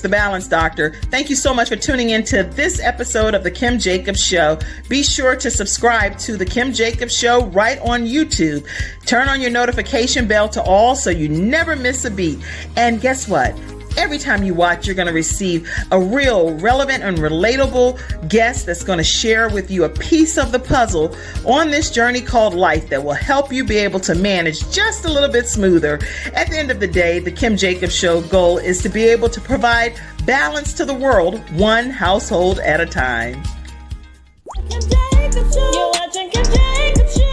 The Balance Doctor. Thank you so much for tuning in to this episode of The Kim Jacobs Show. Be sure to subscribe to The Kim Jacobs Show right on YouTube. Turn on your notification bell to all so you never miss a beat. And guess what? Every time you watch, you're going to receive a real relevant and relatable guest that's going to share with you a piece of the puzzle on this journey called life that will help you be able to manage just a little bit smoother. At the end of the day, the Kim Jacobs Show goal is to be able to provide balance to the world, one household at a time. Kim Jacobs Show. You're watching Kim Jacobs Show.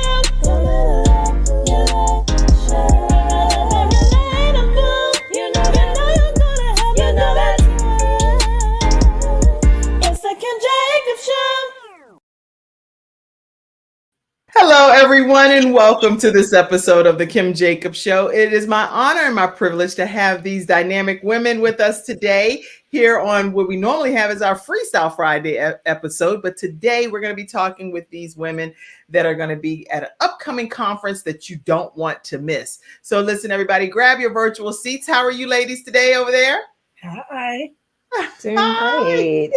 Hello, everyone, and welcome to this episode of The Kim Jacobs Show. It is my honor and my privilege to have these dynamic women with us today here on what we normally have as our Freestyle Friday episode. But today we're going to be talking with these women that are going to be at an upcoming conference that you don't want to miss. So listen, everybody, grab your virtual seats. How are you ladies today over there? Hi. Doing great.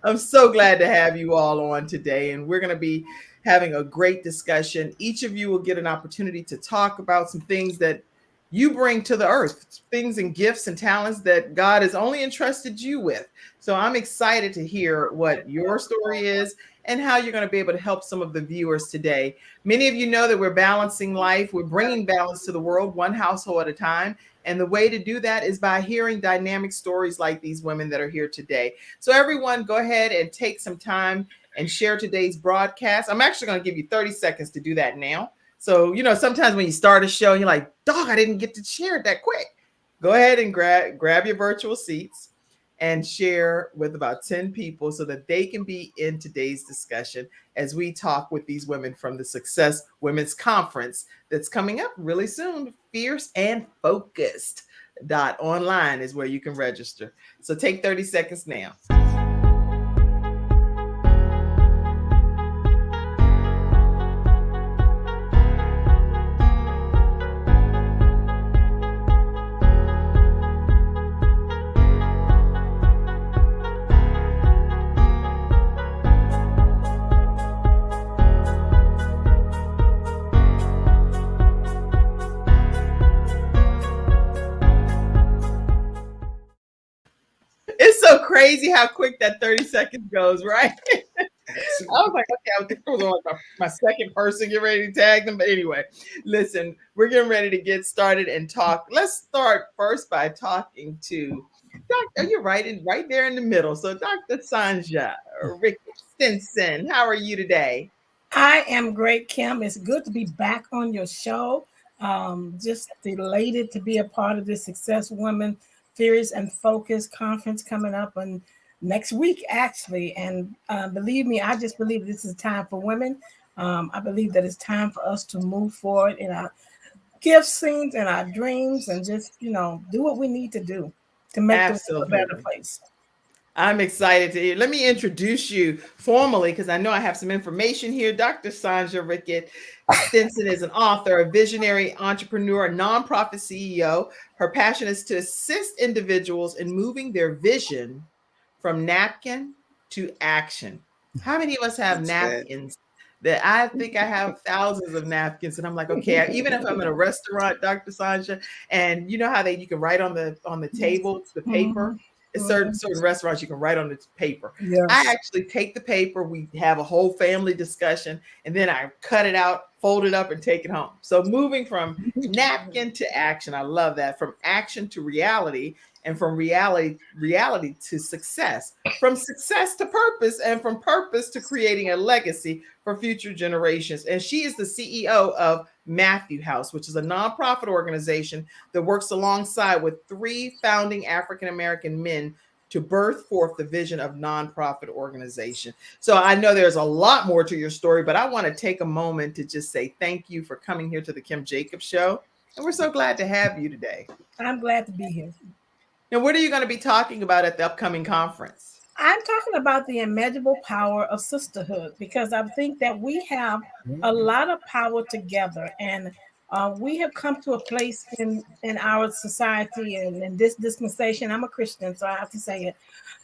I'm so glad to have you all on today, and we're going to be having a great discussion. Each of you will get an opportunity to talk about some things that you bring to the earth, things and gifts and talents that God has only entrusted you with. So I'm excited to hear what your story is and how you're going to be able to help some of the viewers today. Many of you know that we're balancing life. We're bringing balance to the world, one household at a time. And the way to do that is by hearing dynamic stories like these women that are here today. So everyone, go ahead and take some time and share today's broadcast. I'm actually going to give you 30 seconds to do that now. So, you know, sometimes when you start a show, you're like, dog, I didn't get to share it that quick. Go ahead and grab your virtual seats and share with about 10 people so that they can be in today's discussion as we talk with these women from the Success Women's Conference that's coming up really soon. Fierce and Focused .online is where you can register. So take 30 seconds now. It's so crazy how quick that 30 seconds goes, right? I was like, okay, I think it was on my second person getting ready to tag them. But anyway, listen, we're getting ready to get started and talk. Let's start first by talking to Dr. You're right there in the middle. So Dr. Sanja, Rickett, Stinson, how are you today? I am great, Kim. It's good to be back on your show. Just elated to be a part of this Success Women Fierce and Focused conference coming up on next week, actually. And believe me, I just believe this is time for women. I believe that it's time for us to move forward in our gifts and our dreams and just, you know, do what we need to do to make the world a better place. I'm excited to hear. Let me introduce you formally because I know I have some information here. Dr. Sanja Rickett Stinson is an author, a visionary entrepreneur, a nonprofit CEO. Her passion is to assist individuals in moving their vision from napkin to action. How many of us have napkins? That I think I have thousands of napkins, and I'm like, okay, even if I'm in a restaurant, Dr. Sanja, and you know how you can write on the table, the paper. Certain restaurants you can write on the paper. Yes. I actually take the paper, we have a whole family discussion, and then I cut it out, fold it up, and take it home. So moving from napkin to action, I love that. From action to reality, and from reality to success, from success to purpose, and from purpose to creating a legacy for future generations. And she is the CEO of Matthew House, which is a nonprofit organization that works alongside with 3 founding African-American men to birth forth the vision of nonprofit organization. So I know there's a lot more to your story, but I want to take a moment to just say thank you for coming here to the Kim Jacobs Show. And we're so glad to have you today. I'm glad to be here. And what are you going to be talking about at the upcoming conference? I'm talking about the immeasurable power of sisterhood, because I think that we have a lot of power together. And We have come to a place in our society and in this dispensation. I'm a Christian, so I have to say it,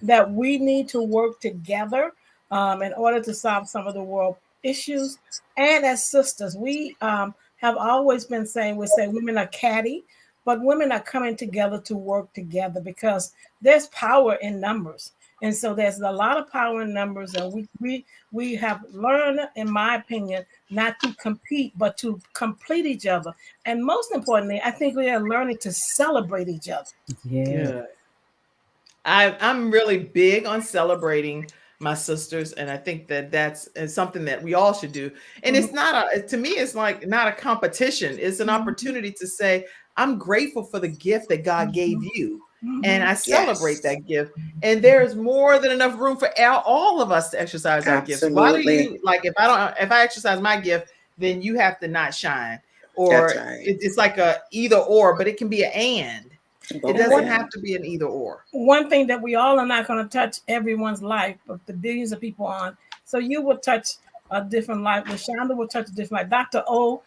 that we need to work together in order to solve some of the world issues. And as sisters, we have always been saying, we say women are catty, but women are coming together to work together because there's power in numbers. And so there's a lot of power in numbers, and we have learned, in my opinion, not to compete, but to complete each other. And most importantly, I think we are learning to celebrate each other. Yeah. Good. I'm really big on celebrating my sisters, and I think that that's something that we all should do. And it's not to me, it's like not a competition. It's an opportunity to say, I'm grateful for the gift that God gave you. And I celebrate that gift. And there's more than enough room for all of us to exercise our gifts. Why do you like if I exercise my gift, then you have to not shine? Or it's like a either or, but it can be an and. It doesn't have to be an either or. One thing that we all are not going to touch everyone's life, but the billions of people on. So you will touch a different life. Lashandra will touch a different life. Dr. O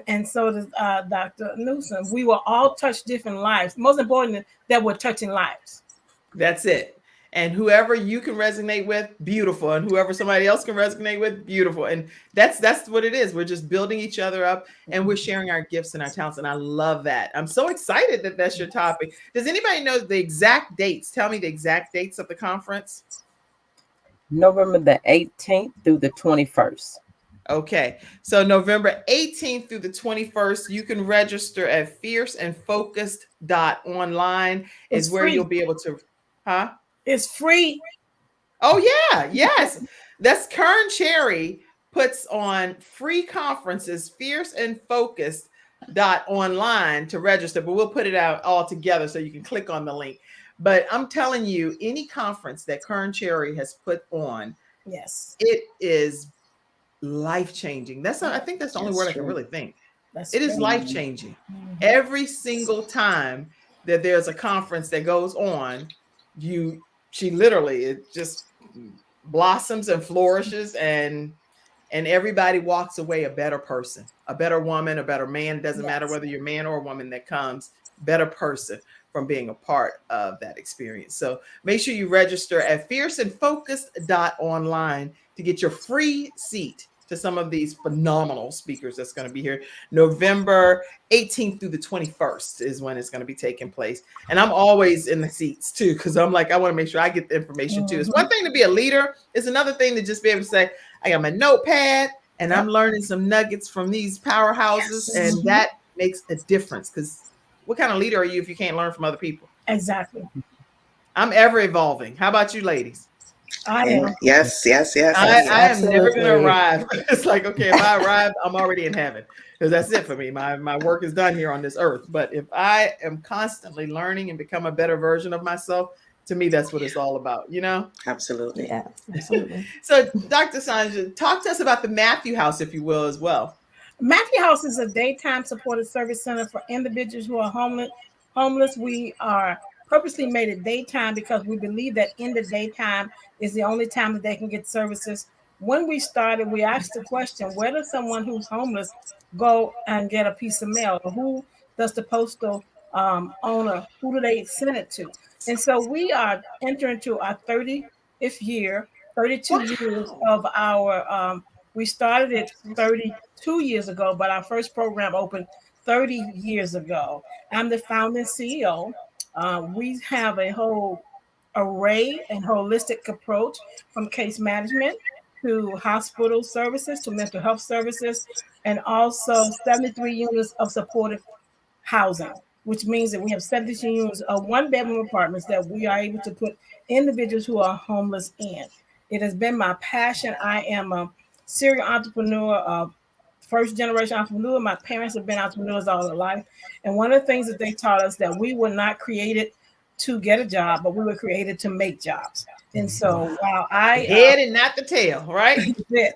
and so does Dr. Newsom. We will all touch different lives. Most importantly, that we're touching lives. That's it. And whoever you can resonate with, beautiful. And whoever somebody else can resonate with, beautiful. And that's what it is. We're just building each other up, and we're sharing our gifts and our talents. And I love that. I'm so excited that that's your topic. Does anybody know the exact dates? Tell me the exact dates of the conference. November the 18th through the 21st. Okay. So November 18th through the 21st, you can register at fierceandfocused.online is where you'll be able to, It's free. Oh, yeah. Yes. That's Kern Cherry puts on free conferences, fierceandfocused.online to register, but we'll put it out all together so you can click on the link. But I'm telling you, any conference that Kern Cherry has put on, yes, it is life-changing. I think that's the only word I can really think. It is life-changing. Every single time that there's a conference that goes on, she literally, it just blossoms and flourishes, and everybody walks away a better person, a better woman, a better man. It doesn't matter whether you're a man or a woman that comes, better person from being a part of that experience. So make sure you register at fierceandfocused.online to get your free seat to some of these phenomenal speakers that's going to be here. November 18th through the 21st is when it's going to be taking place. And I'm always in the seats too, because I'm like, I want to make sure I get the information too. It's one thing to be a leader. It's another thing to just be able to say, I got my notepad and I'm learning some nuggets from these powerhouses. And that makes a difference, because what kind of leader are you if you can't learn from other people? Exactly. I'm ever evolving. How about you ladies? I am. Yes. I am never going to arrive. It's like, okay, if I arrive, I'm already in heaven, because that's it for me. My work is done here on this earth. But if I am constantly learning and become a better version of myself, to me, that's what it's all about, you know? Absolutely. Yeah, absolutely. So, Dr. Sanja, talk to us about the Matthew House, if you will, as well. Matthew House is a daytime supported service center for individuals who are homeless. We are purposely made it daytime because we believe that in the daytime is the only time that they can get services. When we started, we asked the question, where does someone who's homeless go and get a piece of mail? Or who does the postal owner, who do they send it to? And so we are entering to our 30th year, 32 years of our, we started it 32 years ago, but our first program opened 30 years ago. I'm the founding CEO. We have a whole array and holistic approach, from case management to hospital services to mental health services, and also 73 units of supportive housing, which means that we have 73 units of one-bedroom apartments that we are able to put individuals who are homeless in. It has been my passion. I am a serial entrepreneur, first generation entrepreneur. My parents have been entrepreneurs all their life. And one of the things that they taught us, that we were not created to get a job, but we were created to make jobs. And so while I head and not the tail, right?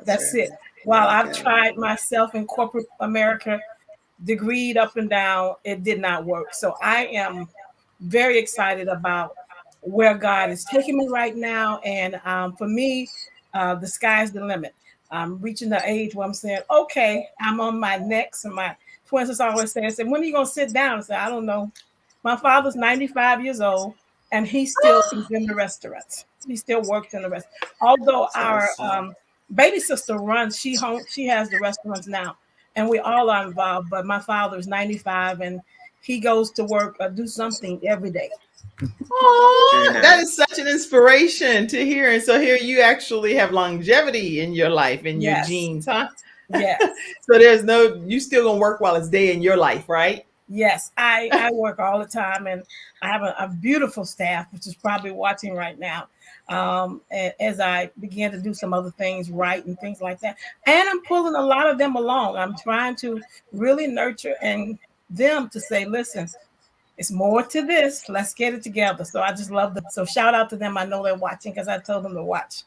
That's it. While I've tried myself in corporate America, degreed up and down, it did not work. So I am very excited about where God is taking me right now. And for me, the sky's the limit. I'm reaching the age where I'm saying, okay, I'm on my next and my Princess always says, when are you going to sit down? I said, I don't know. My father's 95 years old, and he still is in the restaurants. He still works in the restaurant. Although our baby sister runs, she has the restaurants now, and we all are involved. But my father is 95, and he goes to work or do something every day. Oh, that is such an inspiration to hear. And so here you actually have longevity in your life, in your genes, huh? Yes. So you still gonna work while it's day in your life, right? Yes, I work all the time, and I have a beautiful staff, which is probably watching right now. As I begin to do some other things right and things like that, and I'm pulling a lot of them along. I'm trying to really nurture and them to say, listen, it's more to this. Let's get it together. So I just love them. So shout out to them. I know they're watching because I told them to watch.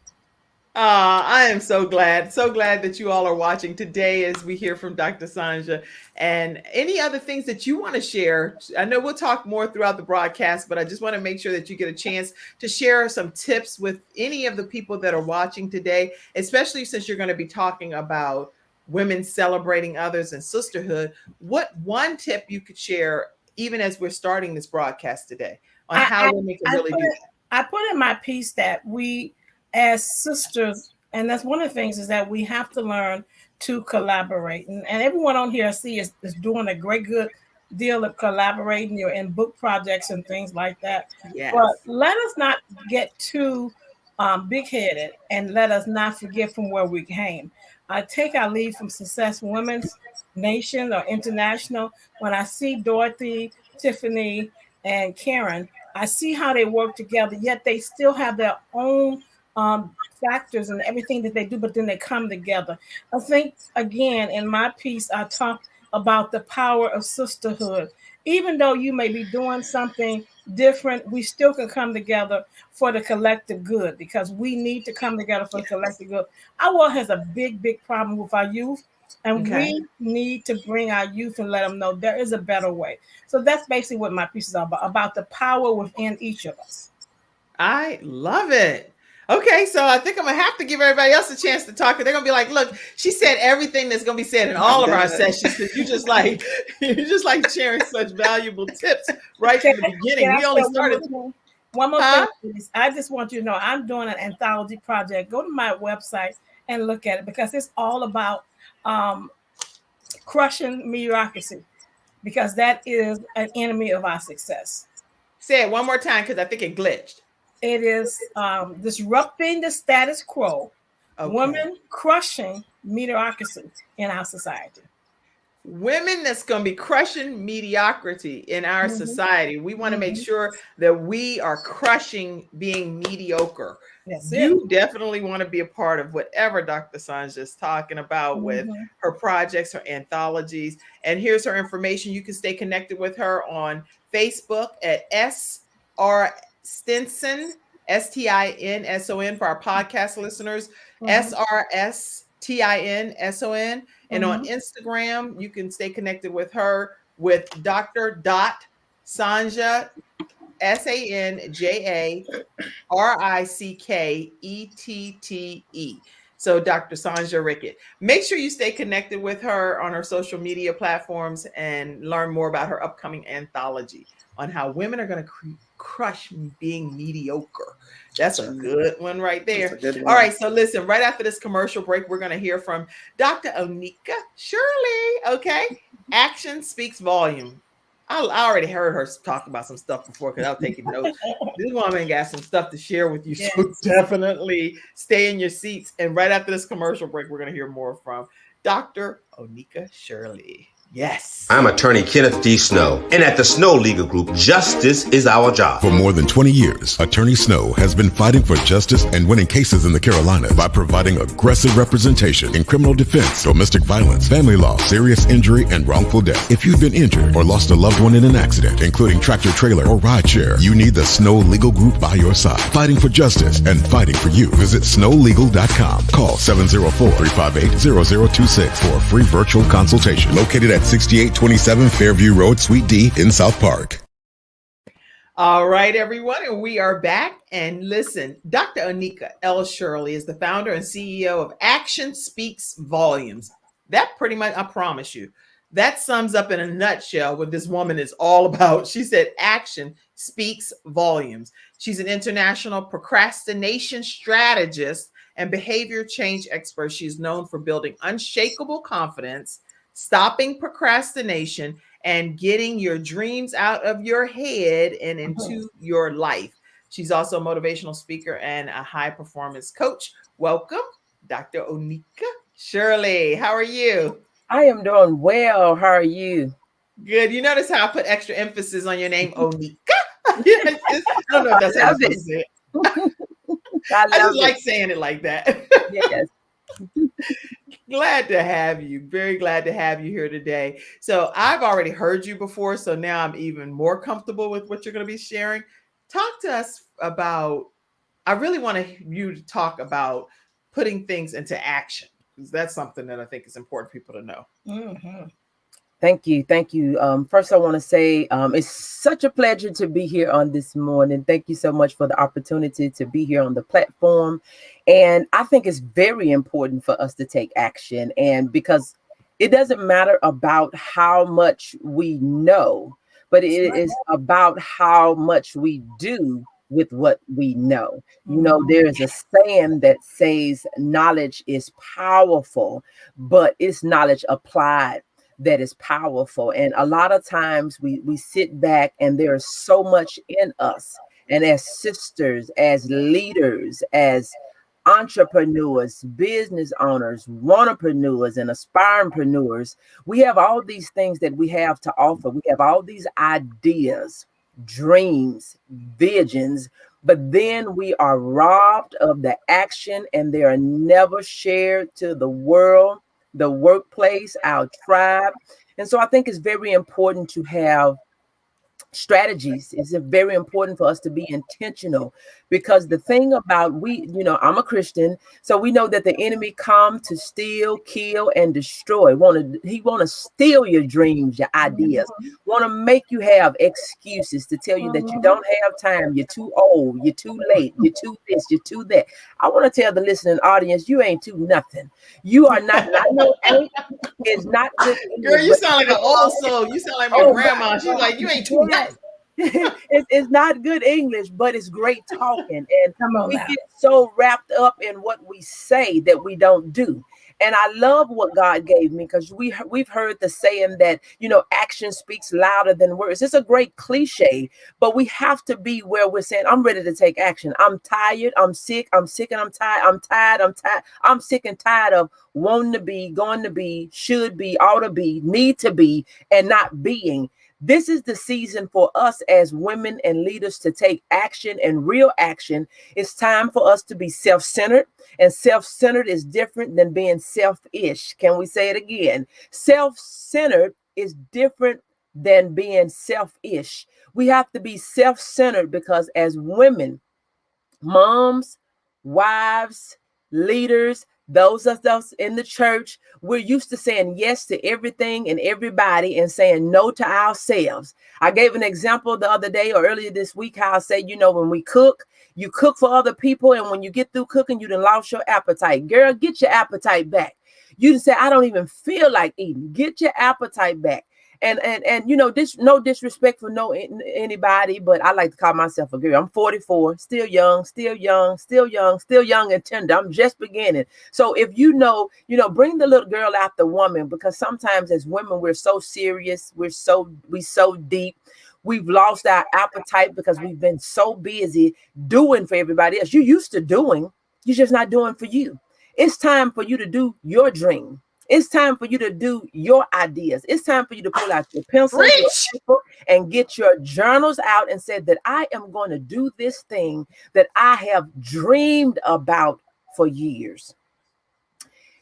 I am so glad that you all are watching today as we hear from Dr. Sanja. And any other things that you want to share? I know we'll talk more throughout the broadcast, but I just want to make sure that you get a chance to share some tips with any of the people that are watching today, especially since you're going to be talking about women celebrating others and sisterhood. What one tip you could share, even as we're starting this broadcast today, on how women can really do that? I put in my piece that we, as sisters, and that's one of the things, is that we have to learn to collaborate. And everyone on here I see is doing a great good deal of collaborating. You're in book projects and things like that. Yes. But let us not get too big-headed, and let us not forget from where we came. I take our lead from Success Women's Nation or International. When I see Dorothy, Tiffany, and Karen, I see how they work together, yet they still have their own factors and everything that they do, but then they come together. I think, again, in my piece, I talk about the power of sisterhood. Even though you may be doing something different, we still can come together for the collective good, because we need to come together for the collective good. Our world has a big problem with our youth, and we need to bring our youth and let them know there is a better way. So that's basically what my piece is about the power within each of us. I love it. Okay, so I think I'm gonna have to give everybody else a chance to talk. They're gonna be like, "Look, she said everything that's gonna be said in all of our sessions." Because you're just like sharing such valuable tips right from the beginning. We only started. One more thing, please. I just want you to know I'm doing an anthology project. Go to my website and look at it, because it's all about crushing mediocrity, because that is an enemy of our success. Say it one more time, because I think it glitched. It is disrupting the status quo, women crushing mediocrity in our society. Women that's going to be crushing mediocrity in our society. We want to make sure that we are crushing being mediocre. You definitely want to be a part of whatever Dr. Sanja is talking about with her projects, her anthologies. And here's her information. You can stay connected with her on Facebook at SR Stinson, STINSON for our podcast listeners, SRSTINSON. And on Instagram, you can stay connected with her with Dr. Sanja, SANJARICKETTE. So Dr. Sanja Rickett. Make sure you stay connected with her on her social media platforms and learn more about her upcoming anthology on how women are going to crush being mediocre. That's a good one right there. All right, so listen, right after this commercial break, we're going to hear from Dr. Onika Shirley, okay? Action speaks volume. I already heard her talk about some stuff before, because I'll take notes. This woman got some stuff to share with you, so definitely stay in your seats. And right after this commercial break, we're going to hear more from Dr. Onika Shirley. Yes. I'm attorney Kenneth D. Snow, and at the Snow Legal Group, justice is our job. For more than 20 years, Attorney Snow has been fighting for justice and winning cases in the Carolinas by providing aggressive representation in criminal defense, domestic violence, family law, serious injury, and wrongful death. If you've been injured or lost a loved one in an accident, including tractor trailer or rideshare, you need the Snow Legal Group by your side, fighting for justice and fighting for you. Visit snowlegal.com. Call 704-358-0026 for a free virtual consultation. Located at 6827 Fairview Road, Suite D in South Park. All right, everyone, and we are back. And listen, Dr. Anika L Shirley is the founder and CEO of Action Speaks Volumes. That pretty much, I promise you, That sums up in a nutshell what this woman is all about. She said, action speaks volumes. She's an international procrastination strategist and behavior change expert. She's known for building unshakable confidence, stopping procrastination, and getting your dreams out of your head and into your life. She's also a motivational speaker and a high performance coach. Welcome, Dr. Onika Shirley. How are you? I am doing well. How are you? Good. You notice how I put extra emphasis on your name, Onika? I don't know if that's how I'm supposed to say it. I just like saying it like that. Yes. Glad to have you. Very glad to have you here today. So I've already heard you before, so now I'm even more comfortable with what you're going to be sharing. Talk to us about, I really want you to talk about putting things into action, because that's something that I think is important for people to know. Mm-hmm. Thank you. Thank you. First, I want to say it's such a pleasure to be here on this morning. Thank you so much for the opportunity to be here on the platform. And I think it's very important for us to take action. And because it doesn't matter about how much we know, but it is about how much we do with what we know. You know, there's a saying that says knowledge is powerful, but it's knowledge applied that is powerful. And a lot of times we sit back and there's so much in us. And as sisters, as leaders, as entrepreneurs, business owners, entrepreneurs, and aspiringpreneurs, we have all these things that we have to offer. We have all these ideas, dreams, visions, but then we are robbed of the action and they are never shared to the world, the workplace, our tribe. And so I think it's very important to have strategies. It's very important for us to be intentional, because the thing about I'm a Christian, so we know that the enemy come to steal, kill, and destroy. He want to steal your dreams, your ideas, want to make you have excuses to tell you that you don't have time, you're too old, you're too late, you're too this, you're too that. I want to tell the listening audience, you ain't too nothing. You are not. I know ain't is not good. Girl, you sound like an old soul. You sound like my grandma. She's like, you ain't too nothing. It's not good English, but it's great talking. And we get so wrapped up in what we say that we don't do. And I love what God gave me, because we've heard the saying that, action speaks louder than words. It's a great cliche, but we have to be where we're saying, I'm ready to take action. I'm tired. I'm sick and I'm tired. I'm tired. I'm sick and tired of wanting to be, going to be, should be, ought to be, need to be, and not being. This is the season for us as women and leaders to take action, and real action. It's time for us to be self-centered, and self-centered is different than being selfish. Can we say it again? Self-centered is different than being selfish. We have to be self-centered, because as women, moms, wives, leaders, those of us in the church, we're used to saying yes to everything and everybody and saying no to ourselves. I gave an example the other day or earlier this week how I say, when we cook, you cook for other people, and when you get through cooking, you done lost your appetite. Girl, get your appetite back. You just say, I don't even feel like eating. Get your appetite back. And this, no disrespect for anybody, but I like to call myself a girl. I'm 44, still young and tender. I'm just beginning. So if bring the little girl out the woman, because sometimes as women, we're so serious. We so deep. We've lost our appetite because we've been so busy doing for everybody else. You used to doing, you're just not doing for you. It's time for you to do your dream. It's time for you to do your ideas. It's time for you to pull out your pencil, your paper, and get your journals out and say that I am going to do this thing that I have dreamed about for years.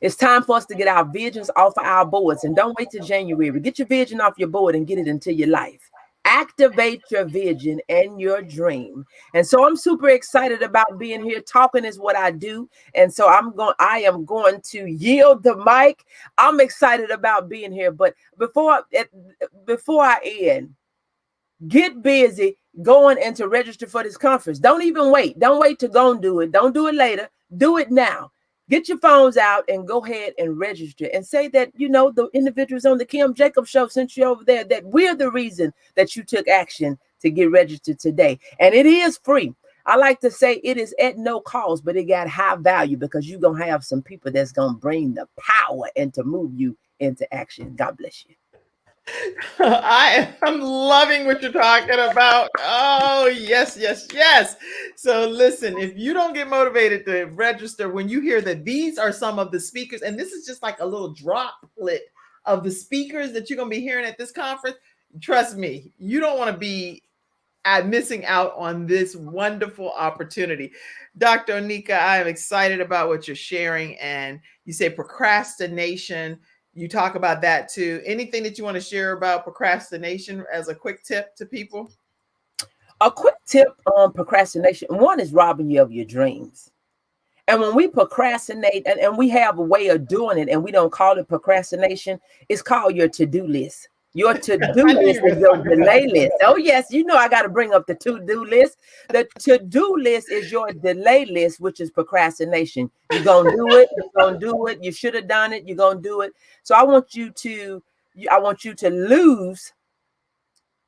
It's time for us to get our visions off of our boards, and don't wait till January. Get your vision off your board and get it into your life. Activate your vision and your dream. And so I'm super excited about being here. Talking is what I do. And so I am going to yield the mic. I'm excited about being here. But before I end, get busy going and to register for this conference. Don't even wait. Don't wait to go and do it. Don't do it later. Do it now. Get your phones out and go ahead and register and say that, the individuals on the Kim Jacobs show sent you over there, that we're the reason that you took action to get registered today. And it is free. I like to say it is at no cost, but it got high value because you're going to have some people that's going to bring the power and to move you into action. God bless you. I'm loving what you're talking about. Oh, yes, yes, yes. So listen, if you don't get motivated to register when you hear that these are some of the speakers, and this is just like a little droplet of the speakers that you're going to be hearing at this conference, trust me, you don't want to be missing out on this wonderful opportunity. Dr. Onika, I am excited about what you're sharing. And you say procrastination. You talk about that too. Anything that you want to share about procrastination as a quick tip to people? A quick tip on procrastination. One is robbing you of your dreams. And when we procrastinate, and we have a way of doing it, and we don't call it procrastination, it's called your to-do list. Your to-do list is your delay list. Oh, yes, I got to bring up the to-do list. The to-do list is your delay list, which is procrastination. You're going to do it. You're going to do it. You should have done it. You're going to do it. So I want you to lose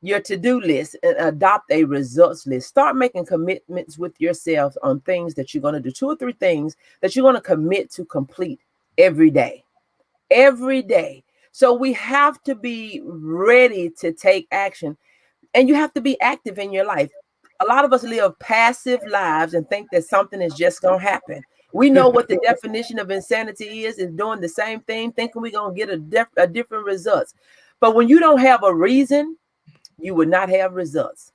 your to-do list and adopt a results list. Start making commitments with yourself on things that you're going to do, 2 or 3 things that you're going to commit to complete every day. Every day. So we have to be ready to take action, and you have to be active in your life. A lot of us live passive lives and think that something is just going to happen. We know what the definition of insanity is doing the same thing, thinking we're going to get a different results. But when you don't have a reason, you will not have results.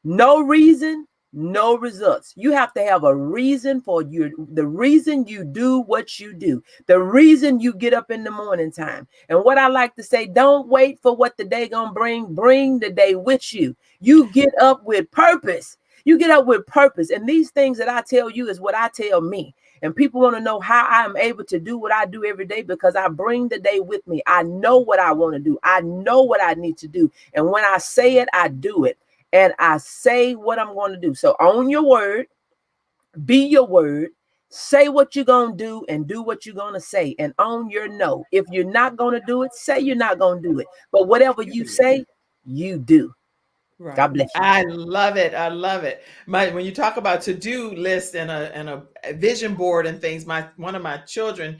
No reason, no results. You have to have a reason for the reason you do what you do, the reason you get up in the morning time. And what I like to say, don't wait for what the day gonna bring the day with you. You get up with purpose. You get up with purpose. And these things that I tell you is what I tell me. And people want to know how I am able to do what I do every day, because I bring the day with me. I know what I want to do. I know what I need to do. And when I say it, I do it. And I say what I'm going to do. So own your word, be your word, say what you're going to do and do what you're going to say, and own your no. If you're not going to do it, say you're not going to do it. But whatever you say, you do. Right. God bless you. I love it. I love it. When you talk about to-do list and a vision board and things, one of my children,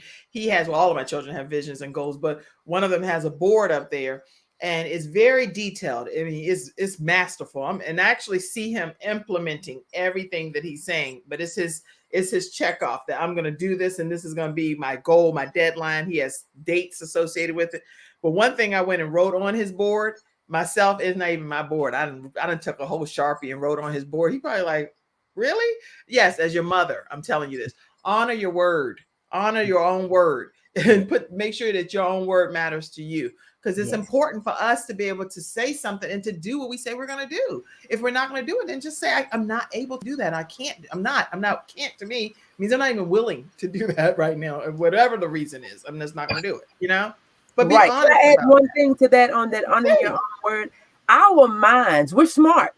all of my children have visions and goals, but one of them has a board up there. And it's very detailed. I mean, it's masterful. And I actually see him implementing everything that he's saying. But it's his checkoff that I'm going to do this, and this is going to be my goal, my deadline. He has dates associated with it. But one thing I went and wrote on his board myself is not even my board. I done took a whole Sharpie and wrote on his board. He probably like, really? Yes, as your mother, I'm telling you this. Honor your word. Honor your own word, and make sure that your own word matters to you. Because it's important for us to be able to say something and to do what we say we're going to do. If we're not going to do it, then just say, I'm not able to do that. I can't. Can't to me means I'm not even willing to do that right now. Whatever the reason is, I'm just not going to do it, But be honest. Can I add one thing to that on that honor your own word? Our minds, we're smart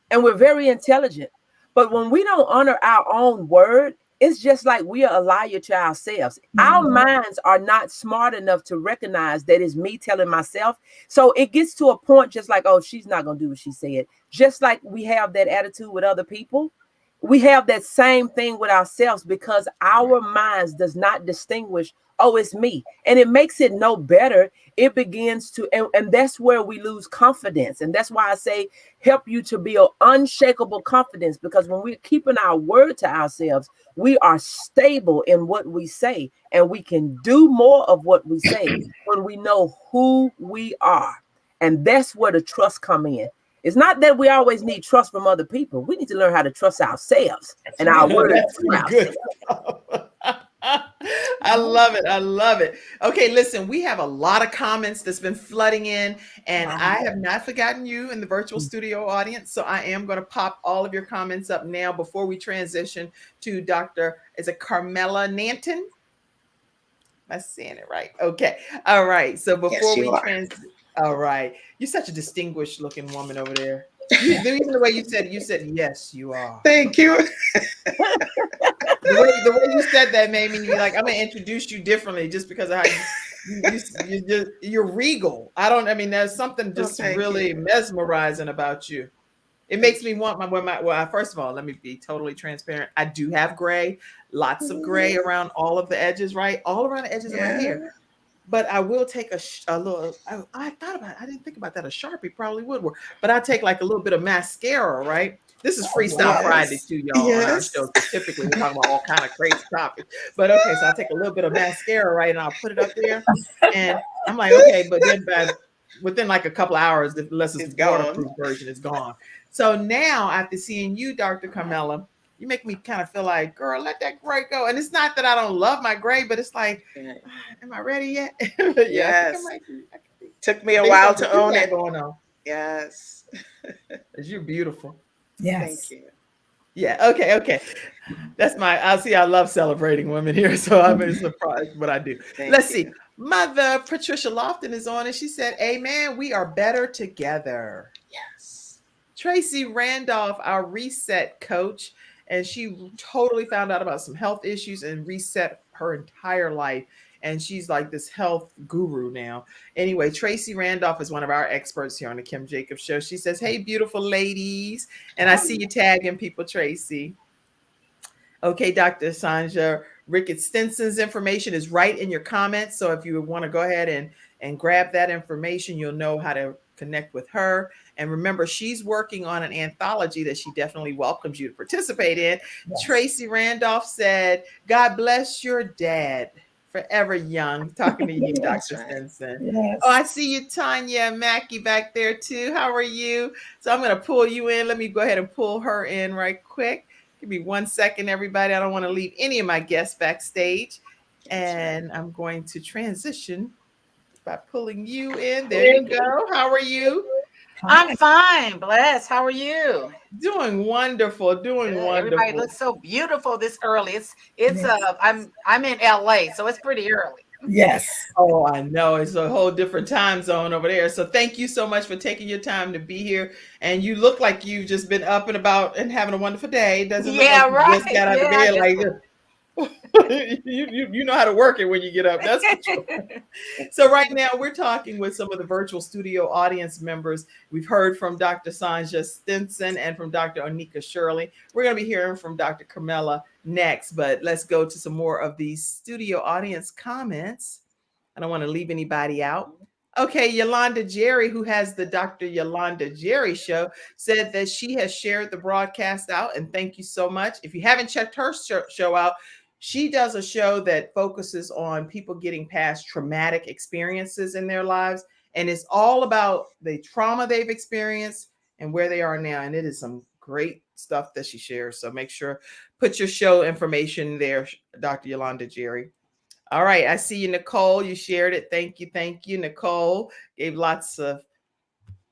and we're very intelligent. But when we don't honor our own word, it's just like we are a liar to ourselves. Our minds are not smart enough to recognize that it's me telling myself. So it gets to a point just like, oh, she's not going to do what she said. Just like we have that attitude with other people. We have that same thing with ourselves because our minds does not distinguish, oh, it's me. And it makes it no better. It begins to, and that's where we lose confidence. And that's why I say, help you to build unshakable confidence, because when we're keeping our word to ourselves, we are stable in what we say, and we can do more of what we say when we know who we are. And that's where the trust come in. It's not that we always need trust from other people. We need to learn how to trust ourselves and our words. I love it. I love it. Okay, listen, we have a lot of comments that's been flooding in, and I have not forgotten you in the virtual studio audience. So I am going to pop all of your comments up now before we transition to is it Carmela Nanton? Am I saying it right? Okay. All right. So before all right. You're such a distinguished looking woman over there. Even the way you said, yes, you are. Thank you. The way you said that made me be like, I'm gonna introduce you differently just because of how you're regal. I mean, there's something just really mesmerizing about you. It makes me want first of all, let me be totally transparent. I do have gray, lots of gray around all of the edges, right? All around the edges of my hair. But I will take a little, I thought about it. I didn't think about that. A Sharpie probably would work. But I take like a little bit of mascara, right? This is Freestyle Friday too, y'all, on our show. So typically we're talking about all kind of crazy topics. But okay, so I'll take a little bit of mascara, right? And I'll put it up there. And I'm like, okay, but then within like a couple of hours, unless it's the waterproof version, it's gone. So now after seeing you, Dr. Carmela, you make me kind of feel like, girl, let that gray go. And it's not that I don't love my gray, but it's like, am I ready yet? Yes. Took me a while to own it. Going on. Yes. You're beautiful. Yes. Thank you. Yeah. Okay. That's I love celebrating women here. So I'm surprised what I do. Let's see. Mother Patricia Lofton is on and she said, amen. We are better together. Yes. Tracy Randolph, our reset coach, and she totally found out about some health issues and reset her entire life. And she's like this health guru now. Anyway, Tracy Randolph is one of our experts here on the Kim Jacobs Show. She says, hey, beautiful ladies. And I see you tagging people, Tracy. Okay, Dr. Sanja, Rickett Stinson's information is right in your comments. So if you want to go ahead and grab that information, you'll know how to connect with her. And remember, she's working on an anthology that she definitely welcomes you to participate in. Yes. Tracy Randolph said, God bless your dad. Forever young. Talking to you, Dr. Stinson. Yes. Oh, I see you, Tanya Mackey, back there too. How are you? So I'm going to pull you in. Let me go ahead and pull her in right quick. Give me 1 second, everybody. I don't want to leave any of my guests backstage. And I'm going to transition by pulling you in. There you go. How are you? I'm fine, blessed. How are you? Doing wonderful. Wonderful. Everybody looks so beautiful this early. I'm in LA, so it's pretty early. Yes. Oh, I know. It's a whole different time zone over there. So thank you so much for taking your time to be here. And you look like you've just been up and about and having a wonderful day. Doesn't look like you just got out of bed like this. you know how to work it when you get up. That's for sure. So right now we're talking with some of the virtual studio audience members. We've heard from Dr. Sanja Stinson and from Dr. Onika Shirley. We're going to be hearing from Dr. Carmela next, but let's go to some more of these studio audience comments. I don't want to leave anybody out. Okay, Yolanda Jerry, who has the Dr. Yolanda Jerry show, said that she has shared the broadcast out, and thank you so much. If you haven't checked her show out, she does a show that focuses on people getting past traumatic experiences in their lives. And it's all about the trauma they've experienced and where they are now. And it is some great stuff that she shares. So make sure, put your show information there, Dr. Yolanda Jerry. All right. I see you, Nicole. You shared it. Thank you. Nicole gave lots of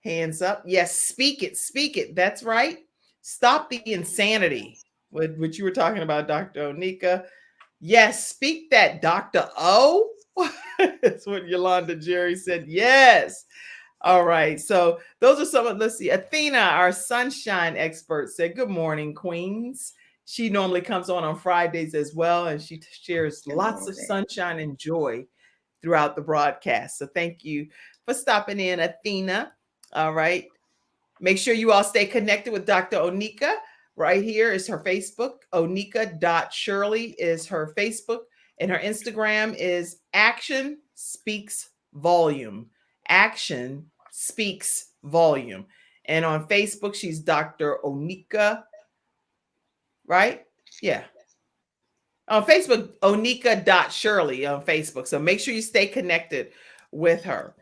hands up. Yes. Speak it. That's right. Stop the insanity. What you were talking about, Dr. Onika. Yes, speak that, Dr. O. That's what Yolanda Jerry said. Yes. All right. So those are some of, let's see. Athena, our sunshine expert, said, good morning, Queens. She normally comes on Fridays as well, and she shares lots of sunshine and joy throughout the broadcast. So thank you for stopping in, Athena. All right. Make sure you all stay connected with Dr. Onika. Right here is her Facebook. Onika.Shirley is her Facebook. And her Instagram is Action Speaks Volume. Action Speaks Volume. And on Facebook, she's Dr. Onika. Right? Yeah. On Facebook, Onika.Shirley on Facebook. So make sure you stay connected with her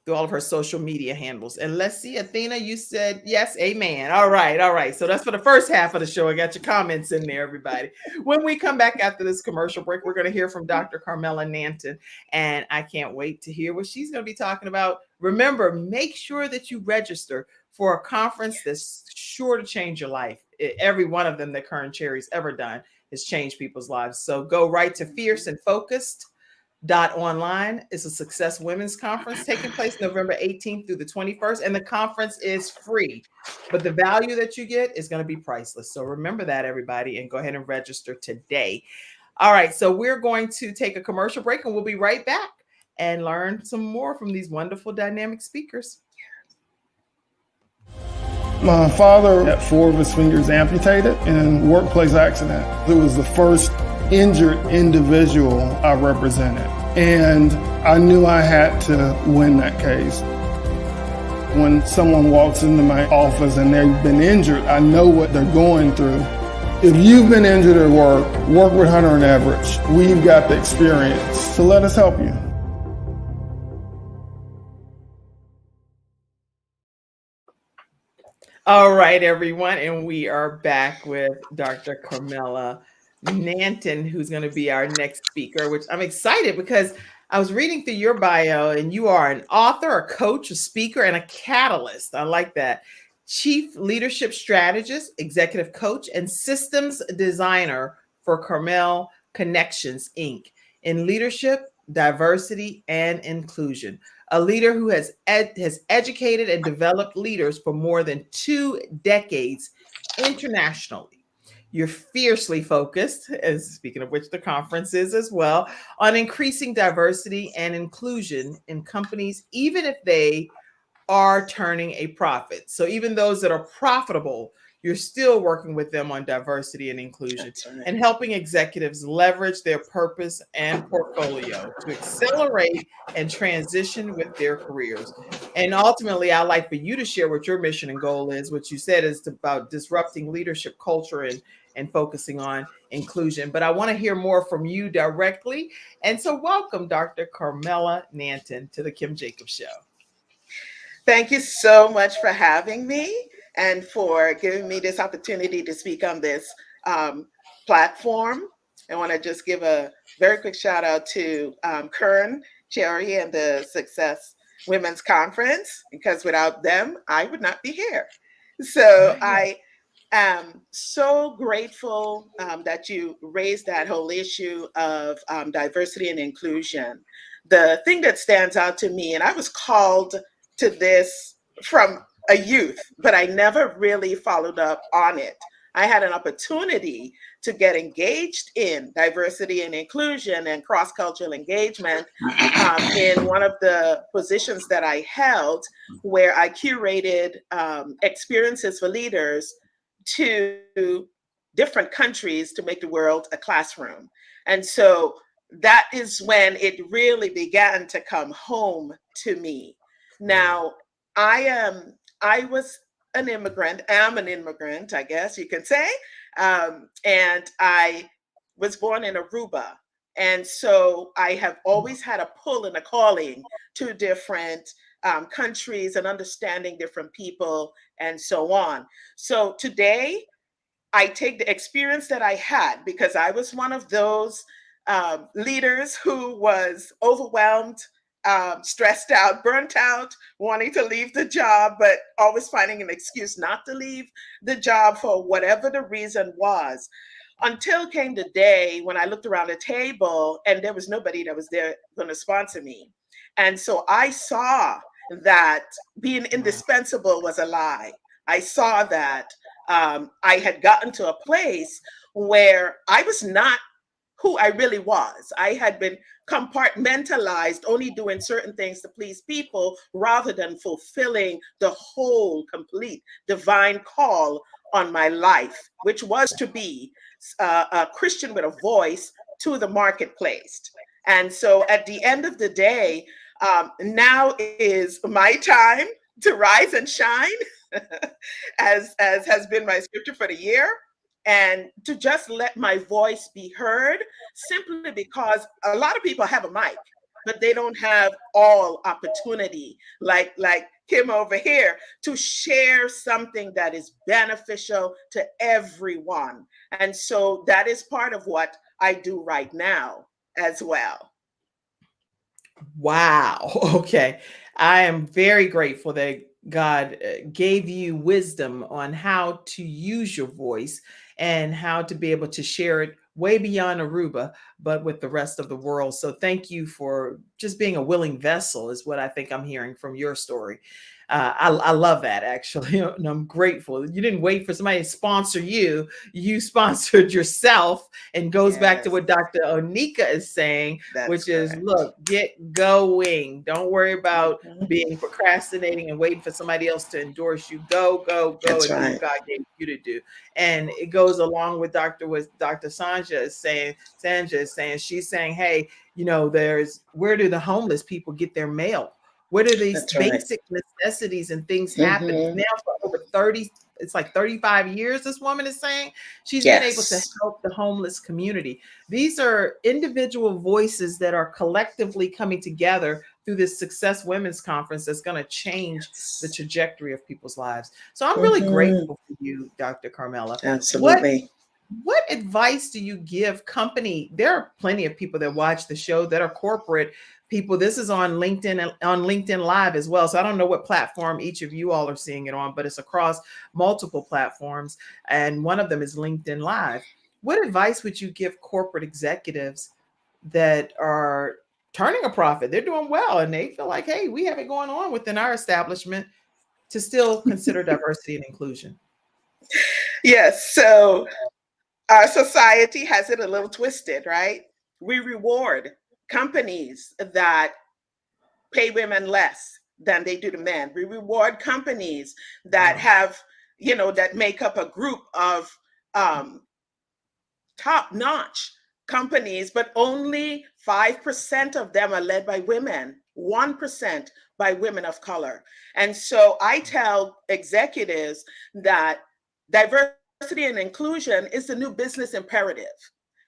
through all of her social media handles. And let's see, Athena, you said yes, amen. All right. So that's for the first half of the show. I got your comments in there, everybody. When we come back after this commercial break, we're going to hear from Dr. Carmela Nanton, and I can't wait to hear what she's going to be talking about. Remember, make sure that you register for a conference that's sure to change your life. Every one of them that Kern Cherry's ever done has changed people's lives. So go right to Fierce and Focused .online. Is a Success Women's Conference taking place November 18th through the 21st, and the conference is free, but the value that you get is going to be priceless. So remember that, everybody, and go ahead and register today. All right, so we're going to take a commercial break and we'll be right back and learn some more from these wonderful dynamic speakers. My father had 4 of his fingers amputated in a workplace accident. It was the first injured individual I represented, and I knew I had to win that case. When someone walks into my office and they've been injured, I know what they're going through. If you've been injured at work with Hunter and Everett. We've got the experience, so let us help you. All right, everyone, and we are back with Dr. Carmela Nanton, who's going to be our next speaker, which I'm excited because I was reading through your bio and you are an author, a coach, a speaker, and a catalyst. I like that. Chief Leadership Strategist, Executive Coach, and Systems Designer for Carmel Connections, Inc. in leadership, diversity, and inclusion. A leader who has educated and developed leaders for more than 2 decades internationally. You're fiercely focused, as speaking of which the conference is as well, on increasing diversity and inclusion in companies, even if they are turning a profit. So even those that are profitable, you're still working with them on diversity and inclusion and helping executives leverage their purpose and portfolio to accelerate and transition with their careers. And ultimately, I'd like for you to share what your mission and goal is, what you said is about disrupting leadership culture and focusing on inclusion. But I want to hear more from you directly. And so welcome, Dr. Carmela Nanton, to the Kim Jacobs Show. Thank you so much for having me and for giving me this opportunity to speak on this platform. I want to just give a very quick shout out to Kern, Cherry, and the Success Women's Conference, because without them, I would not be here. So I am so grateful that you raised that whole issue of diversity and inclusion. The thing that stands out to me, and I was called to this from a youth, but I never really followed up on it. I had an opportunity to get engaged in diversity and inclusion and cross-cultural engagement in one of the positions that I held, where I curated experiences for leaders to different countries to make the world a classroom. And so that is when it really began to come home to me. Now, I was an immigrant, am an immigrant, I guess you could say, and I was born in Aruba. And so I have always had a pull and a calling to different countries and understanding different people and so on. So today, I take the experience that I had, because I was one of those leaders who was overwhelmed, stressed out, burnt out, wanting to leave the job, but always finding an excuse not to leave the job for whatever the reason was. Until came the day when I looked around the table and there was nobody that was there going to sponsor me. And so I saw that being indispensable was a lie. I saw that I had gotten to a place where I was not who I really was. I had been compartmentalized, only doing certain things to please people rather than fulfilling the whole, complete divine call on my life, which was to be a Christian with a voice to the marketplace. And so at the end of the day, now is my time to rise and shine, as has been my scripture for the year, and to just let my voice be heard, simply because a lot of people have a mic, but they don't have all opportunity, like Kim over here, to share something that is beneficial to everyone. And so that is part of what I do right now as well. Wow. Okay. I am very grateful that God gave you wisdom on how to use your voice and how to be able to share it way beyond Aruba, but with the rest of the world. So thank you for just being a willing vessel, is what I think I'm hearing from your story. I love that, actually, and I'm grateful. You didn't wait for somebody to sponsor you. You sponsored yourself and goes back to Yes, what Dr. Onika is saying, that's which is, correct. look, get going. Don't worry about Mhm. being procrastinating and waiting for somebody else to endorse you. Go, go, go, That's and do what right. God gave you to do. And it goes along with Dr. Sanja is saying. Sanja is saying, she's saying, hey, you know, where do the homeless people get their mail? Where do these That's right. basic necessities and things happen? Hmm. Now for over 30, it's like 35 years, this woman is saying she's been able to Yes, help the homeless community. These are individual voices that are collectively coming together through this Success Women's Conference that's going to change the yes. trajectory of people's lives. So I'm really Hmm. grateful for you, Dr. Carmela. Absolutely. What advice do you give company? There are plenty of people that watch the show that are corporate people. This is on LinkedIn Live as well. So I don't know what platform each of you all are seeing it on, but it's across multiple platforms. And one of them is LinkedIn Live. What advice would you give corporate executives that are turning a profit? They're doing well and they feel like, hey, we have it going on within our establishment to still consider diversity and inclusion. Yes. So our society has it a little twisted, right? We reward companies that pay women less than they do to men. We reward companies that Wow. have, that make up a group of um, top notch companies, but only 5% of them are led by women, 1% by women of color. And so I tell executives that diversity and inclusion is the new business imperative.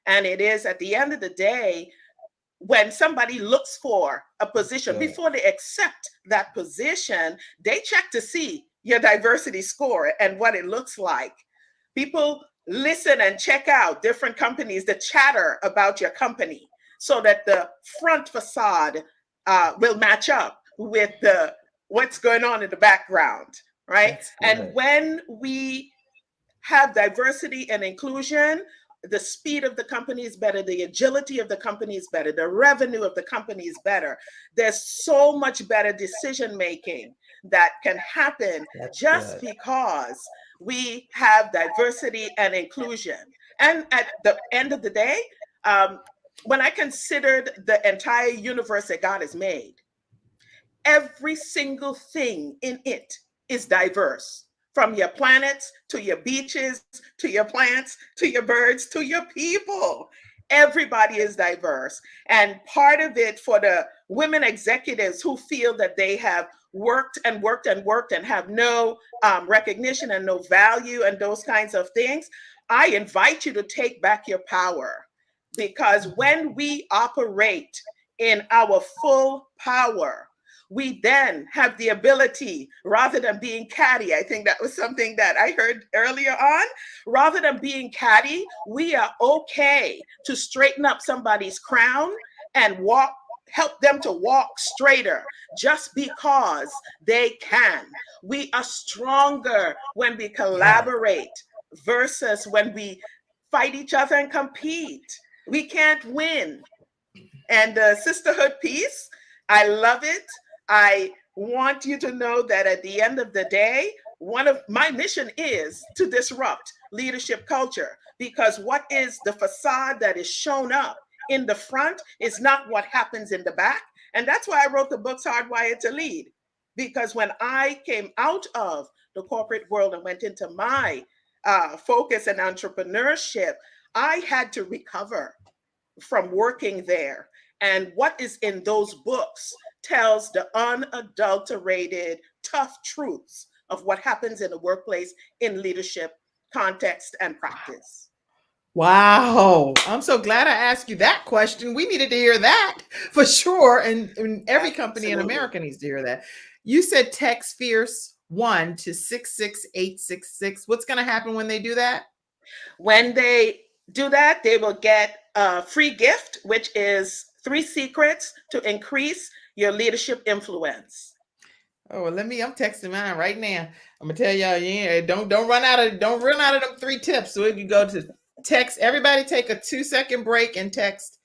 And it is, at the end of the day, when somebody looks for a position, before they accept that position, they check to see your diversity score and what it looks like. People listen and check out different companies that chatter about your company so that the front facade will match up with what's going on in the background, right? That's And good. when we have diversity and inclusion, the speed of the company is better, the agility of the company is better, the revenue of the company is better. There's so much better decision making that can happen That's just good. because we have diversity and inclusion. And at the end of the day, when I considered the entire universe that God has made, every single thing in it is diverse, from your planets to your beaches to your plants to your birds to your people. Everybody is diverse. And part of it, for the women executives who feel that they have worked and worked and worked and have no recognition and no value and those kinds of things, I invite you to take back your power. Because when we operate in our full power, we then have the ability, rather than being catty, I think that was something that I heard earlier on, rather than being catty, we are okay to straighten up somebody's crown and help them to walk straighter just because they can. We are stronger when we collaborate versus when we fight each other and compete. We can't win. And the sisterhood piece, I love it. I want you to know that at the end of the day, one of my mission is to disrupt leadership culture, because what is the facade that is shown up in the front is not what happens in the back. And that's why I wrote the books Hardwired to Lead, because when I came out of the corporate world and went into my focus and entrepreneurship, I had to recover from working there. And what is in those books tells the unadulterated, tough truths of what happens in the workplace, in leadership, context, and practice. Wow. I'm so glad I asked you that question. We needed to hear that for sure. And every company in Absolutely. America needs to hear that. You said text Fierce 1 to 66866. What's going to happen when they do that? When they do that, they will get a free gift, which is 3 secrets to increase your leadership influence. Oh, well, I'm texting mine right now. I'm gonna tell y'all, yeah, don't run out of them 3 tips. So if you go to text, everybody take a 2-second break and text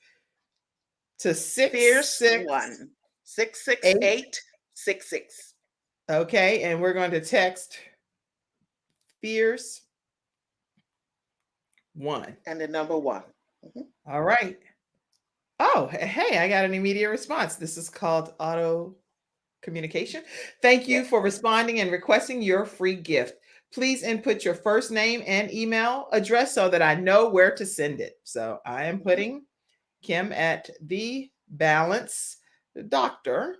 to Fierce 668. 1 66866. Okay, and we're going to text Fierce 1. And the number 1. All right. Oh, hey, I got an immediate response. This is called auto communication. Thank you for responding and requesting your free gift. Please input your first name and email address so that I know where to send it. So I am putting Kim at the Balance Doctor.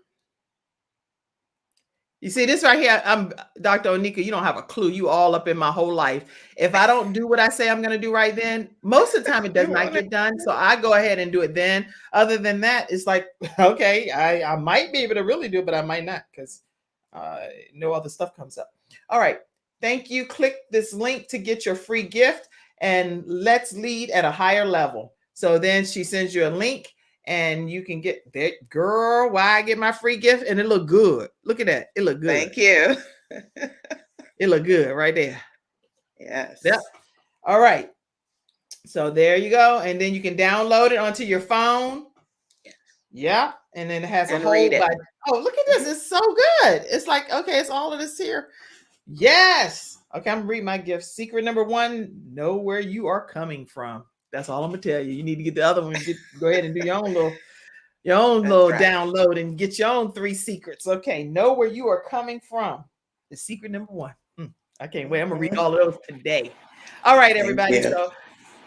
You see this right here? I'm Dr. Onika. You don't have a clue. You all up in my whole life. If I don't do what I say I'm going to do right then, most of the time it does not get done. So I go ahead and do it then. Other than that, it's like, okay, I might be able to really do it, but I might not because no other stuff comes up. All right. Thank you. Click this link to get your free gift and let's lead at a higher level. So then she sends you a link. And you can get that, girl. Why I get my free gift and it look good. Look at that. It look good. Thank you. It look good right there. Yes. Yep. All right. So there you go. And then you can download it onto your phone. Yeah. And then it has a whole. Oh, look at this. It's so good. It's like, okay, it's all of this here. Yes. Okay. I'm gonna read my gift. Secret number 1, know where you are coming from. That's all I'm gonna tell you. You need to get the other one. Go ahead and do your own little download and get your own 3 secrets. Okay, know where you are coming from. The secret number 1. I can't wait. I'm gonna read all of those today. All right, everybody. So,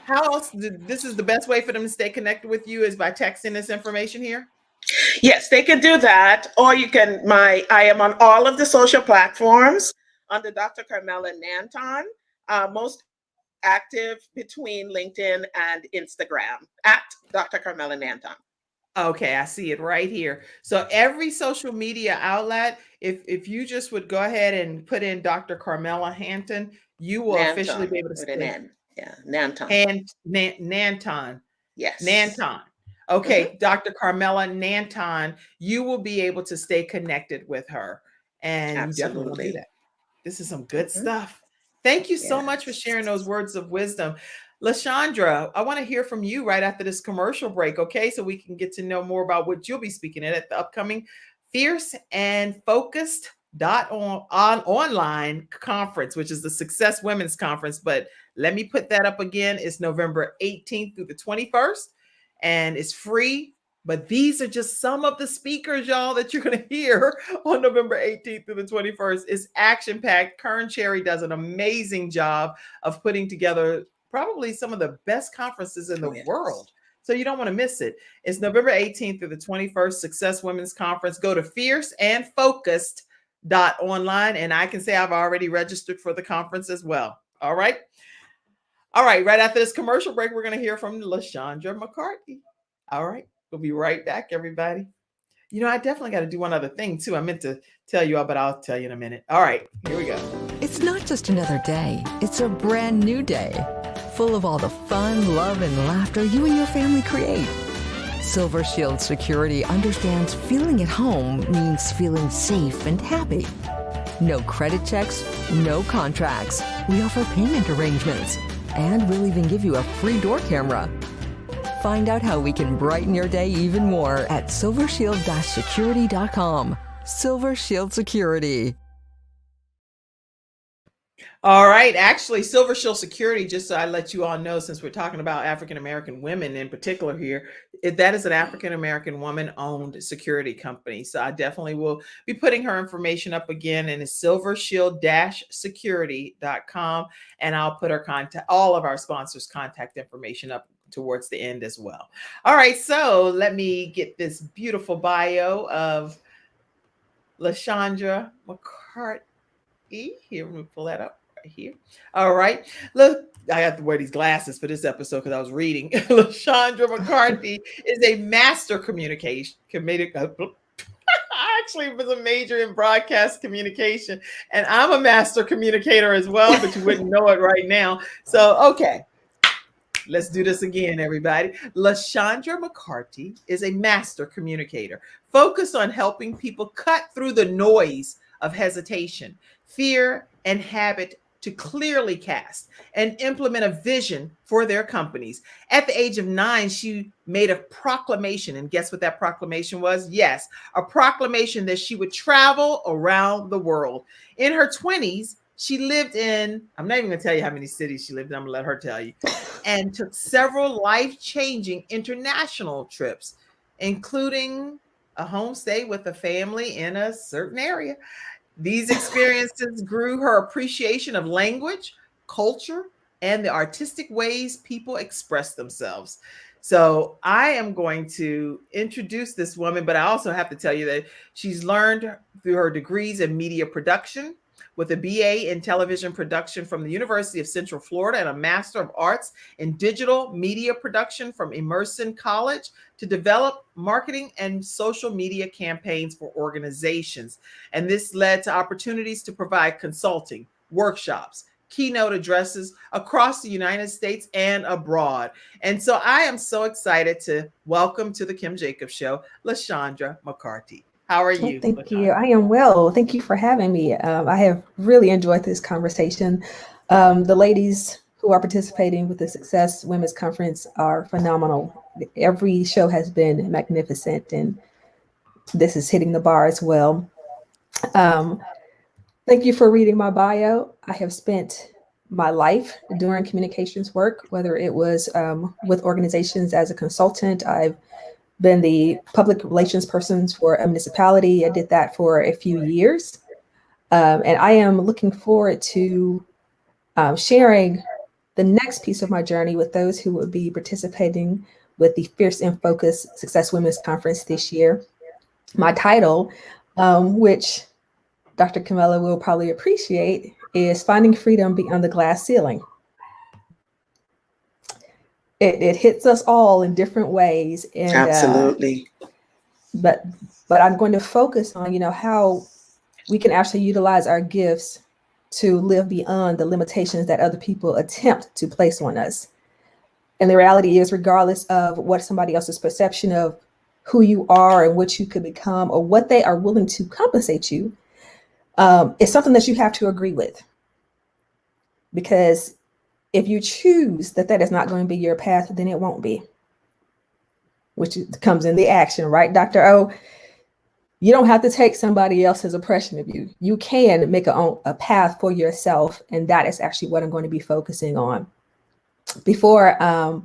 how else? This is the best way for them to stay connected with you is by texting this information here. Yes, they can do that, or you can. I am on all of the social platforms under Dr. Carmela Nanton. Most active between LinkedIn and Instagram at Dr. Carmela Nanton. Okay, I see it right here. So every social media outlet, if you just would go ahead and put in Dr. Carmela Nanton, you will Nanton, officially be able to with an N. Yeah, Nanton. And Nanton. Yes. Nanton. Okay, Dr. Carmela Nanton, you will be able to stay connected with her. And you definitely will do that. This is some good stuff. Thank you so much for sharing those words of wisdom. Lashandra, I want to hear from you right after this commercial break, okay? So we can get to know more about what you'll be speaking at the upcoming Fierce and Focused online conference, which is the Success Women's Conference. But let me put that up again. It's November 18th through the 21st, and it's free. But these are just some of the speakers, y'all, that you're going to hear on November 18th through the 21st. It's action-packed. Kern Cherry does an amazing job of putting together probably some of the best conferences in the world. So you don't want to miss it. It's November 18th through the 21st, Success Women's Conference. Go to fierceandfocused.online, and I can say I've already registered for the conference as well. All right. All right. Right after this commercial break, we're going to hear from Lashandra Mccarty. All right. We'll be right back, everybody. You know, I definitely got to do one other thing, too. I meant to tell you all, but I'll tell you in a minute. All right, here we go. It's not just another day. It's a brand new day, full of all the fun, love, and laughter you and your family create. Silver Shield Security understands feeling at home means feeling safe and happy. No credit checks, no contracts. We offer payment arrangements, and we'll even give you a free door camera. Find out how we can brighten your day even more at silvershield-security.com. Silver Shield Security. All right. Actually, Silver Shield Security, just so I let you all know, since we're talking about African-American women in particular here, that is an African-American woman-owned security company. So I definitely will be putting her information up again, and it's silvershield-security.com. And I'll put her all of our sponsors' contact information up towards the end as well. All right. So let me get this beautiful bio of Lashandra Mccarty. Here, let me pull that up right here. All right. Look, I have to wear these glasses for this episode because I was reading. Lashandra Mccarty is a master communication. I actually was a major in broadcast communication, and I'm a master communicator as well, but you wouldn't know it right now. So, okay. Let's do this again, everybody. Lashandra Mccarty is a master communicator focused on helping people cut through the noise of hesitation, fear, and habit to clearly cast and implement a vision for their companies. At the age of 9, she made a proclamation. And guess what that proclamation was? Yes, a proclamation that she would travel around the world. In her 20s, She lived in, I'm not even going to tell you how many cities she lived in. I'm going to let her tell you. And took several life-changing international trips, including a homestay with a family in a certain area. These experiences grew her appreciation of language, culture, and the artistic ways people express themselves. So I am going to introduce this woman, but I also have to tell you that she's learned through her degrees in media production with a BA in television production from the University of Central Florida and a Master of Arts in digital media production from Emerson College to develop marketing and social media campaigns for organizations. And this led to opportunities to provide consulting, workshops, keynote addresses across the United States and abroad. And so I am so excited to welcome to the Kim Jacobs Show, Lashandra Mccarty. How are you? Thank you. I am well. Thank you for having me. I have really enjoyed this conversation. The ladies who are participating with the Success Women's Conference are phenomenal. Every show has been magnificent, and this is hitting the bar as well. Thank you for reading my bio. I have spent my life doing communications work, whether it was with organizations as a consultant. I've been the public relations person for a municipality. I did that for a few years. And I am looking forward to sharing the next piece of my journey with those who will be participating with the Fierce and Focus Success Women's Conference this year. My title, which Dr. Carmela will probably appreciate, is Finding Freedom Beyond the Glass Ceiling. It hits us all in different ways. And, absolutely. But I'm going to focus on, how we can actually utilize our gifts to live beyond the limitations that other people attempt to place on us. And the reality is, regardless of what somebody else's perception of who you are and what you could become or what they are willing to compensate you, it's something that you have to agree with. Because if you choose that is not going to be your path, then it won't be, which comes in the action, right, Dr. O? You don't have to take somebody else's oppression of you. You can make a path for yourself. And that is actually what I'm going to be focusing on. Before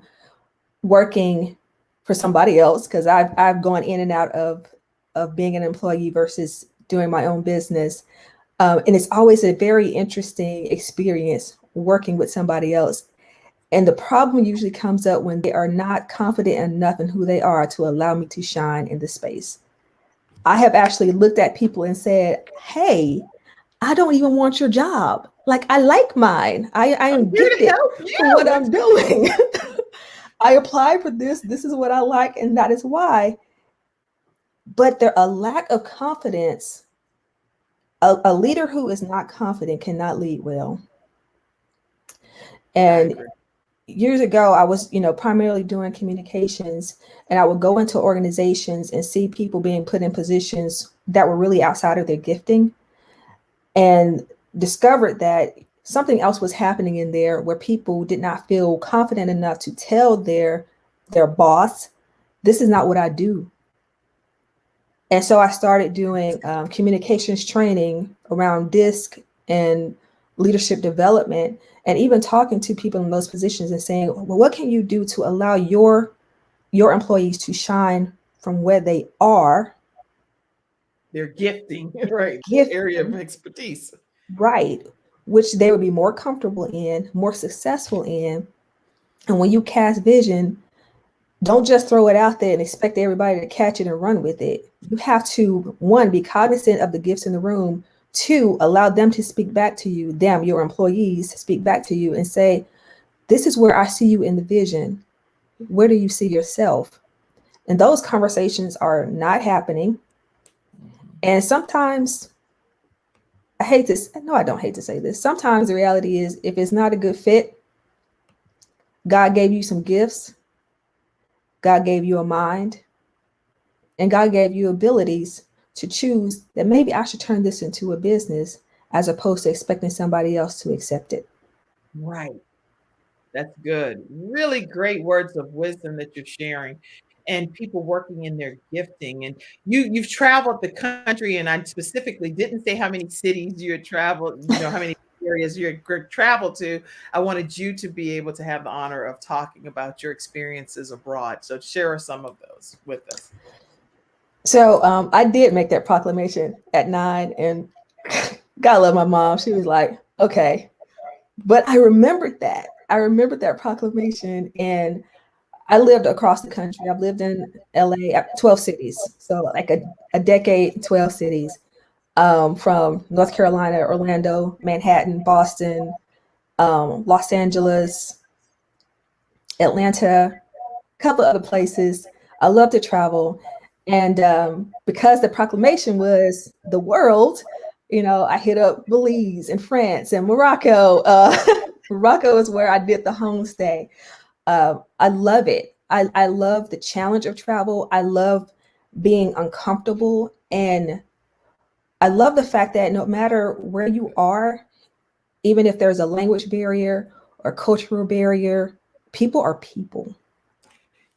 working for somebody else, because I've gone in and out of being an employee versus doing my own business. And it's always a very interesting experience working with somebody else. And the problem usually comes up when they are not confident enough in who they are to allow me to shine in the space. I have actually looked at people and said, hey, I don't even want your job. Like, I like mine. I am gifted for what I'm doing. I applied for this. This is what I like. And that is why. But there a lack of confidence. A leader who is not confident cannot lead well. And years ago, I was, primarily doing communications, and I would go into organizations and see people being put in positions that were really outside of their gifting, and discovered that something else was happening in there where people did not feel confident enough to tell their boss, this is not what I do. And so I started doing communications training around DISC and leadership development, and even talking to people in those positions and saying, well, what can you do to allow your employees to shine from where they are? Their gifting, right? Area of expertise. Right. Which they would be more comfortable in, more successful in. And when you cast vision, don't just throw it out there and expect everybody to catch it and run with it. You have to, one, be cognizant of the gifts in the room. Two, allow them to speak back to you, your employees speak back to you and say, this is where I see you in the vision. Where do you see yourself? And those conversations are not happening. And sometimes, I don't hate to say this. Sometimes the reality is, if it's not a good fit, God gave you some gifts. God gave you a mind. And God gave you abilities to choose that maybe I should turn this into a business as opposed to expecting somebody else to accept it. Right. That's good. Really great words of wisdom that you're sharing, and people working in their gifting. And you've traveled the country, and I specifically didn't say how many cities you had traveled, how many areas you traveled to, I wanted you to be able to have the honor of talking about your experiences abroad. So share some of those with us. So I did make that proclamation at 9, and God love my mom. She was like, okay. But I remembered that. I remembered that proclamation, and I lived across the country. I've lived in LA, 12 cities. So like a decade, 12 cities, from North Carolina, Orlando, Manhattan, Boston, Los Angeles, Atlanta, a couple other places. I love to travel. And because the proclamation was the world, I hit up Belize and France and Morocco. Morocco is where I did the homestay. I love it. I love the challenge of travel. I love being uncomfortable. And I love the fact that no matter where you are, even if there's a language barrier or cultural barrier, people are people.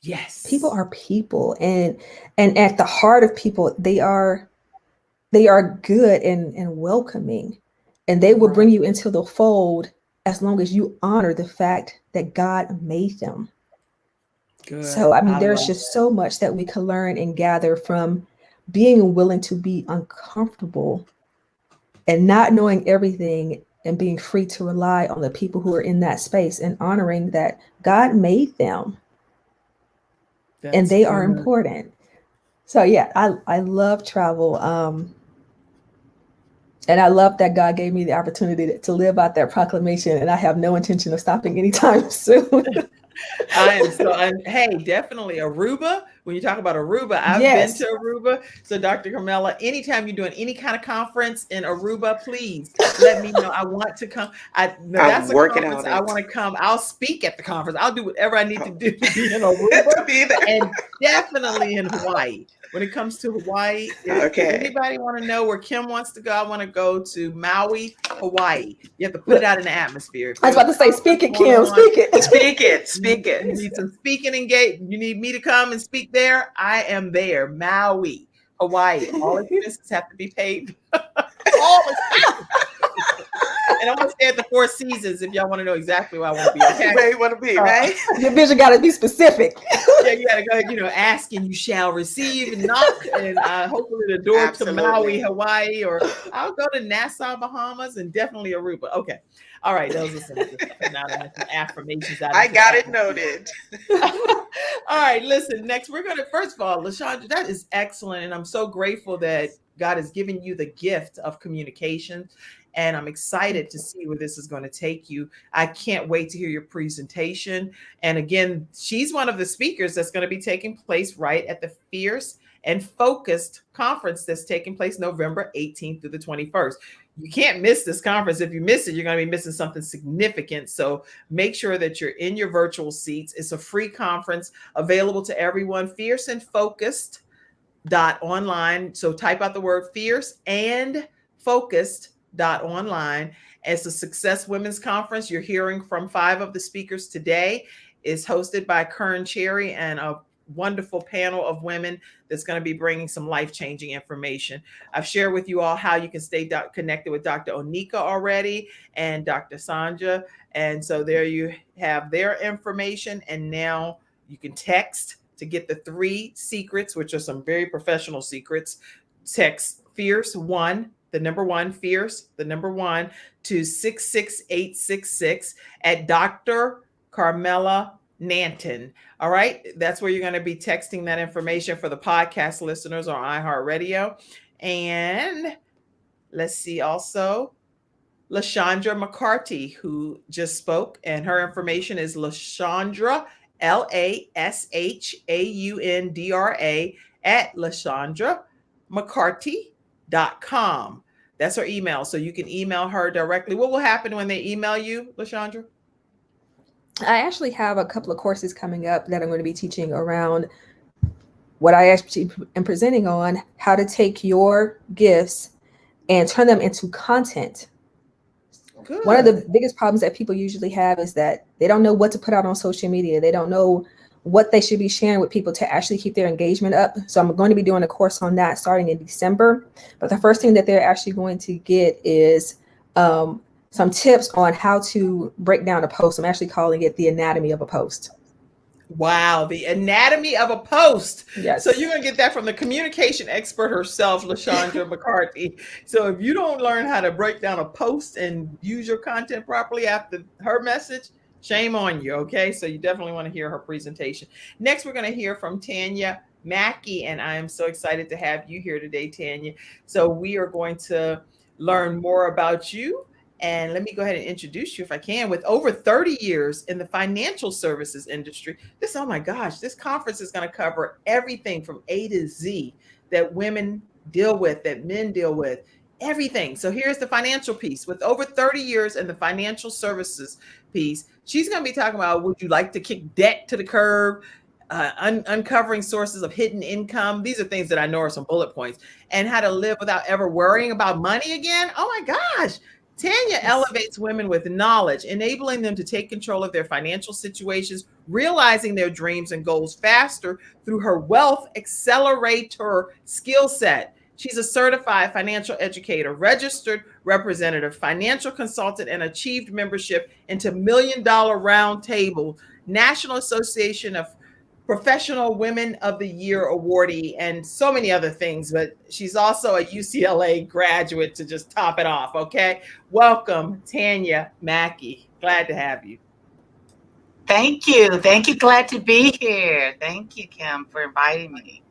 Yes. People are people. And at the heart of people, they are good and welcoming. And they will bring you into the fold as long as you honor the fact that God made them. Good. So, I mean, there's just so much that we can learn and gather from being willing to be uncomfortable and not knowing everything and being free to rely on the people who are in that space and honoring that God made them. And they are important. So, yeah, I love travel. And I love that God gave me the opportunity to live out that proclamation, and I have no intention of stopping anytime soon. Hey, definitely Aruba. When you talk about Aruba, I've been to Aruba. So Dr. Carmela, anytime you're doing any kind of conference in Aruba, please let me know. I want to come. That's a conference I want to come. I'll speak at the conference. I'll do whatever I need to do to be in Aruba be there. And definitely in Hawaii. When it comes to Hawaii, if anybody want to know where Kim wants to go, I want to go to Maui, Hawaii. You have to put it out in the atmosphere. I was about to say, speak it, Kim. Speak it. Speak it. You need some speaking engagement. You need me to come and speak there. I am there. Maui, Hawaii. All expenses have to be paid. All expenses. And I want to stay at the Four Seasons if y'all want to know exactly where I want to be. Okay? Where you want to be, right? Your vision got to be specific. Yeah, you got to go, ask and you shall receive, and knock, and hopefully the door to Maui, Hawaii, or I'll go to Nassau, Bahamas, and definitely Aruba. Okay. All right. Those are some affirmations. I got it noted. All right. Listen, next we're going to, first of all, Lashandra, that is excellent. And I'm so grateful that God has given you the gift of communication. And I'm excited to see where this is going to take you. I can't wait to hear your presentation. And again, she's one of the speakers that's going to be taking place right at the Fierce and Focused conference that's taking place November 18th through the 21st. You can't miss this conference. If you miss it, you're going to be missing something significant. So make sure that you're in your virtual seats. It's a free conference available to everyone. Fierce and Focused .online. So type out the word Fierce and Focused .online. It's a Success Women's Conference. You're hearing from 5 of the speakers today. It's hosted by Kern Cherry and a wonderful panel of women that's going to be bringing some life-changing information. I've shared with you all how you can stay connected with Dr. Onika already and Dr. Sanja. And so there you have their information. And now you can text to get the 3 secrets, which are some very professional secrets. Text Fierce1, the number 1, Fierce, the number 1, to 66866 at Dr. Carmela Nanton. All right. That's where you're going to be texting that information for the podcast listeners on iHeartRadio. And let's see also Lashandra Mccarty, who just spoke, and her information is Lashandra, LASHAUNDRA at LashandraMccarty.com. That's her email. So you can email her directly. What will happen when they email you, Lashandra? I actually have a couple of courses coming up that I'm going to be teaching around what I actually am presenting on, how to take your gifts and turn them into content. Good. One of the biggest problems that people usually have is that they don't know what to put out on social media. They don't know what they should be sharing with people to actually keep their engagement up. So I'm going to be doing a course on that starting in December. But the first thing that they're actually going to get is some tips on how to break down a post. I'm actually calling it the anatomy of a post. Wow, the anatomy of a post. Yes. So you're going to get that from the communication expert herself, Lashandra Mccarty. So if you don't learn how to break down a post and use your content properly after her message, shame on you, okay? So you definitely want to hear her presentation. Next, we're going to hear from Tanya Mackey, and I am so excited to have you here today, Tanya. So we are going to learn more about you. And let me go ahead and introduce you, if I can. With over 30 years in the financial services industry, oh my gosh, this conference is going to cover everything from A to Z that women deal with, that men deal with, everything. So here's the financial piece. With over 30 years in the financial services piece, she's going to be talking about, would you like to kick debt to the curb? Uncovering sources of hidden income. These are things that I know are some bullet points. And how to live without ever worrying about money again. Oh my gosh. Tanya elevates women with knowledge, enabling them to take control of their financial situations, realizing their dreams and goals faster through her wealth accelerator skill set. She's a certified financial educator, registered representative, financial consultant, and achieved membership into $1 Million Roundtable, National Association of Professional Women of the Year awardee, and so many other things. But she's also a UCLA graduate to just top it off. Okay. Welcome, Tanya Mackey. Glad to have you. Thank you. Thank you. Glad to be here. Thank you, Kim, for inviting me.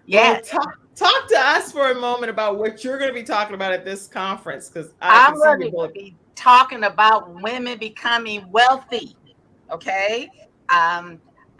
Yeah. Well, talk to us for a moment about what you're going to be talking about at this conference, because I'm going to be talking about women becoming wealthy. Okay.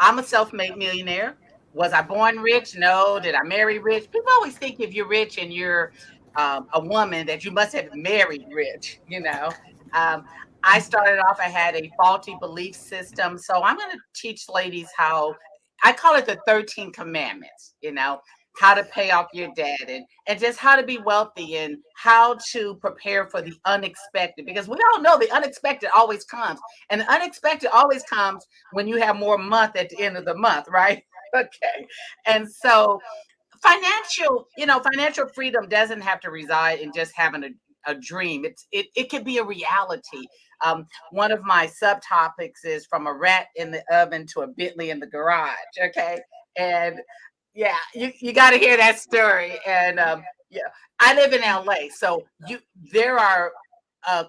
I'm a self-made millionaire. Was I born rich? No. Did I marry rich? People always think if you're rich and you're a woman that you must have married rich, you know. I started off, I had a faulty belief system. So I'm going to teach ladies how, I call it the 13 commandments, you know, how to pay off your debt and just how to be wealthy and how to prepare for the unexpected, because we all know the unexpected always comes, and the unexpected always comes when you have more month at the end of the month, right? Okay. And so financial freedom doesn't have to reside in just having a dream. It could be a reality. One of my subtopics is from a rat in the oven to a Bentley in the garage. Okay. And yeah, you got to hear that story. And yeah, I live in LA, so there are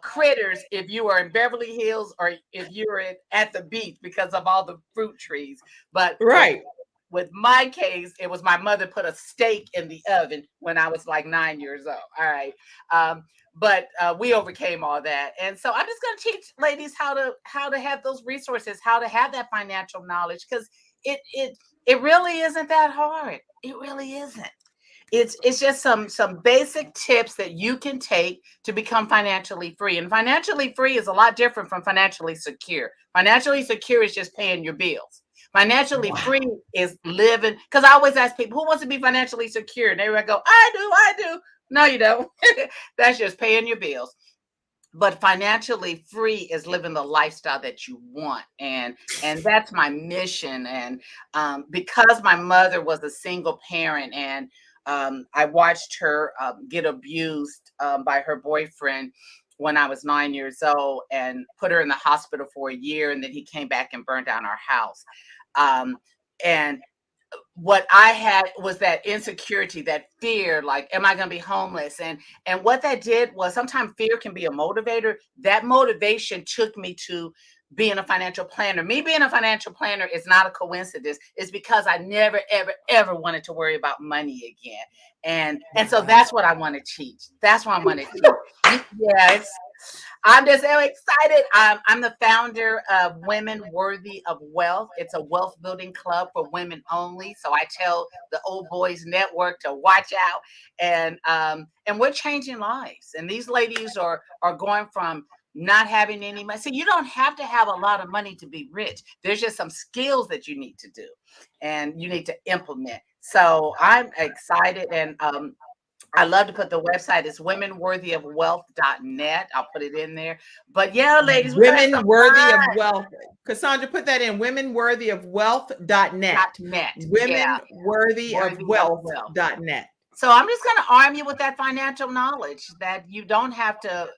critters if you are in Beverly Hills or if you're at the beach because of all the fruit trees. But right. With my case, it was my mother put a steak in the oven when I was like 9 years old. All right. But we overcame all that. And so I'm just going to teach ladies how to have those resources, how to have that financial knowledge, because it really isn't that hard. It really isn't. It's just some basic tips that you can take to become financially free. And financially free is a lot different from financially secure. Financially secure is just paying your bills. Financially free is living. Because I always ask people, who wants to be financially secure? And everyone go, I do. No, you don't. That's just paying your bills. But financially free is living the lifestyle that you want. And that's my mission. And because my mother was a single parent and I watched her get abused by her boyfriend when I was 9 years old and put her in the hospital for a year. And then he came back and burned down our house. And what I had was that insecurity, that fear, like, am I going to be homeless? And what that did was, sometimes fear can be a motivator. That motivation took me to being a financial planner. Me being a financial planner is not a coincidence. It's because I never, ever, ever wanted to worry about money again. And so that's what I want to teach. That's what I want to teach. Yeah, I'm just so excited. I'm the founder of Women Worthy of Wealth. It's a wealth building club for women only. So I tell the Old Boys Network to watch out. And we're changing lives. And these ladies are going from not having any money. So you don't have to have a lot of money to be rich. There's just some skills that you need to do and you need to implement. So I'm excited. And I love to put the website is womenworthyofwealth.net. I'll put it in there. But yeah, ladies, Women Worthy of Wealth. Cassandra, put that in womenworthyofwealth.net. .net. Womenworthyofwealth.net. So I'm just going to arm you with that financial knowledge that you don't have to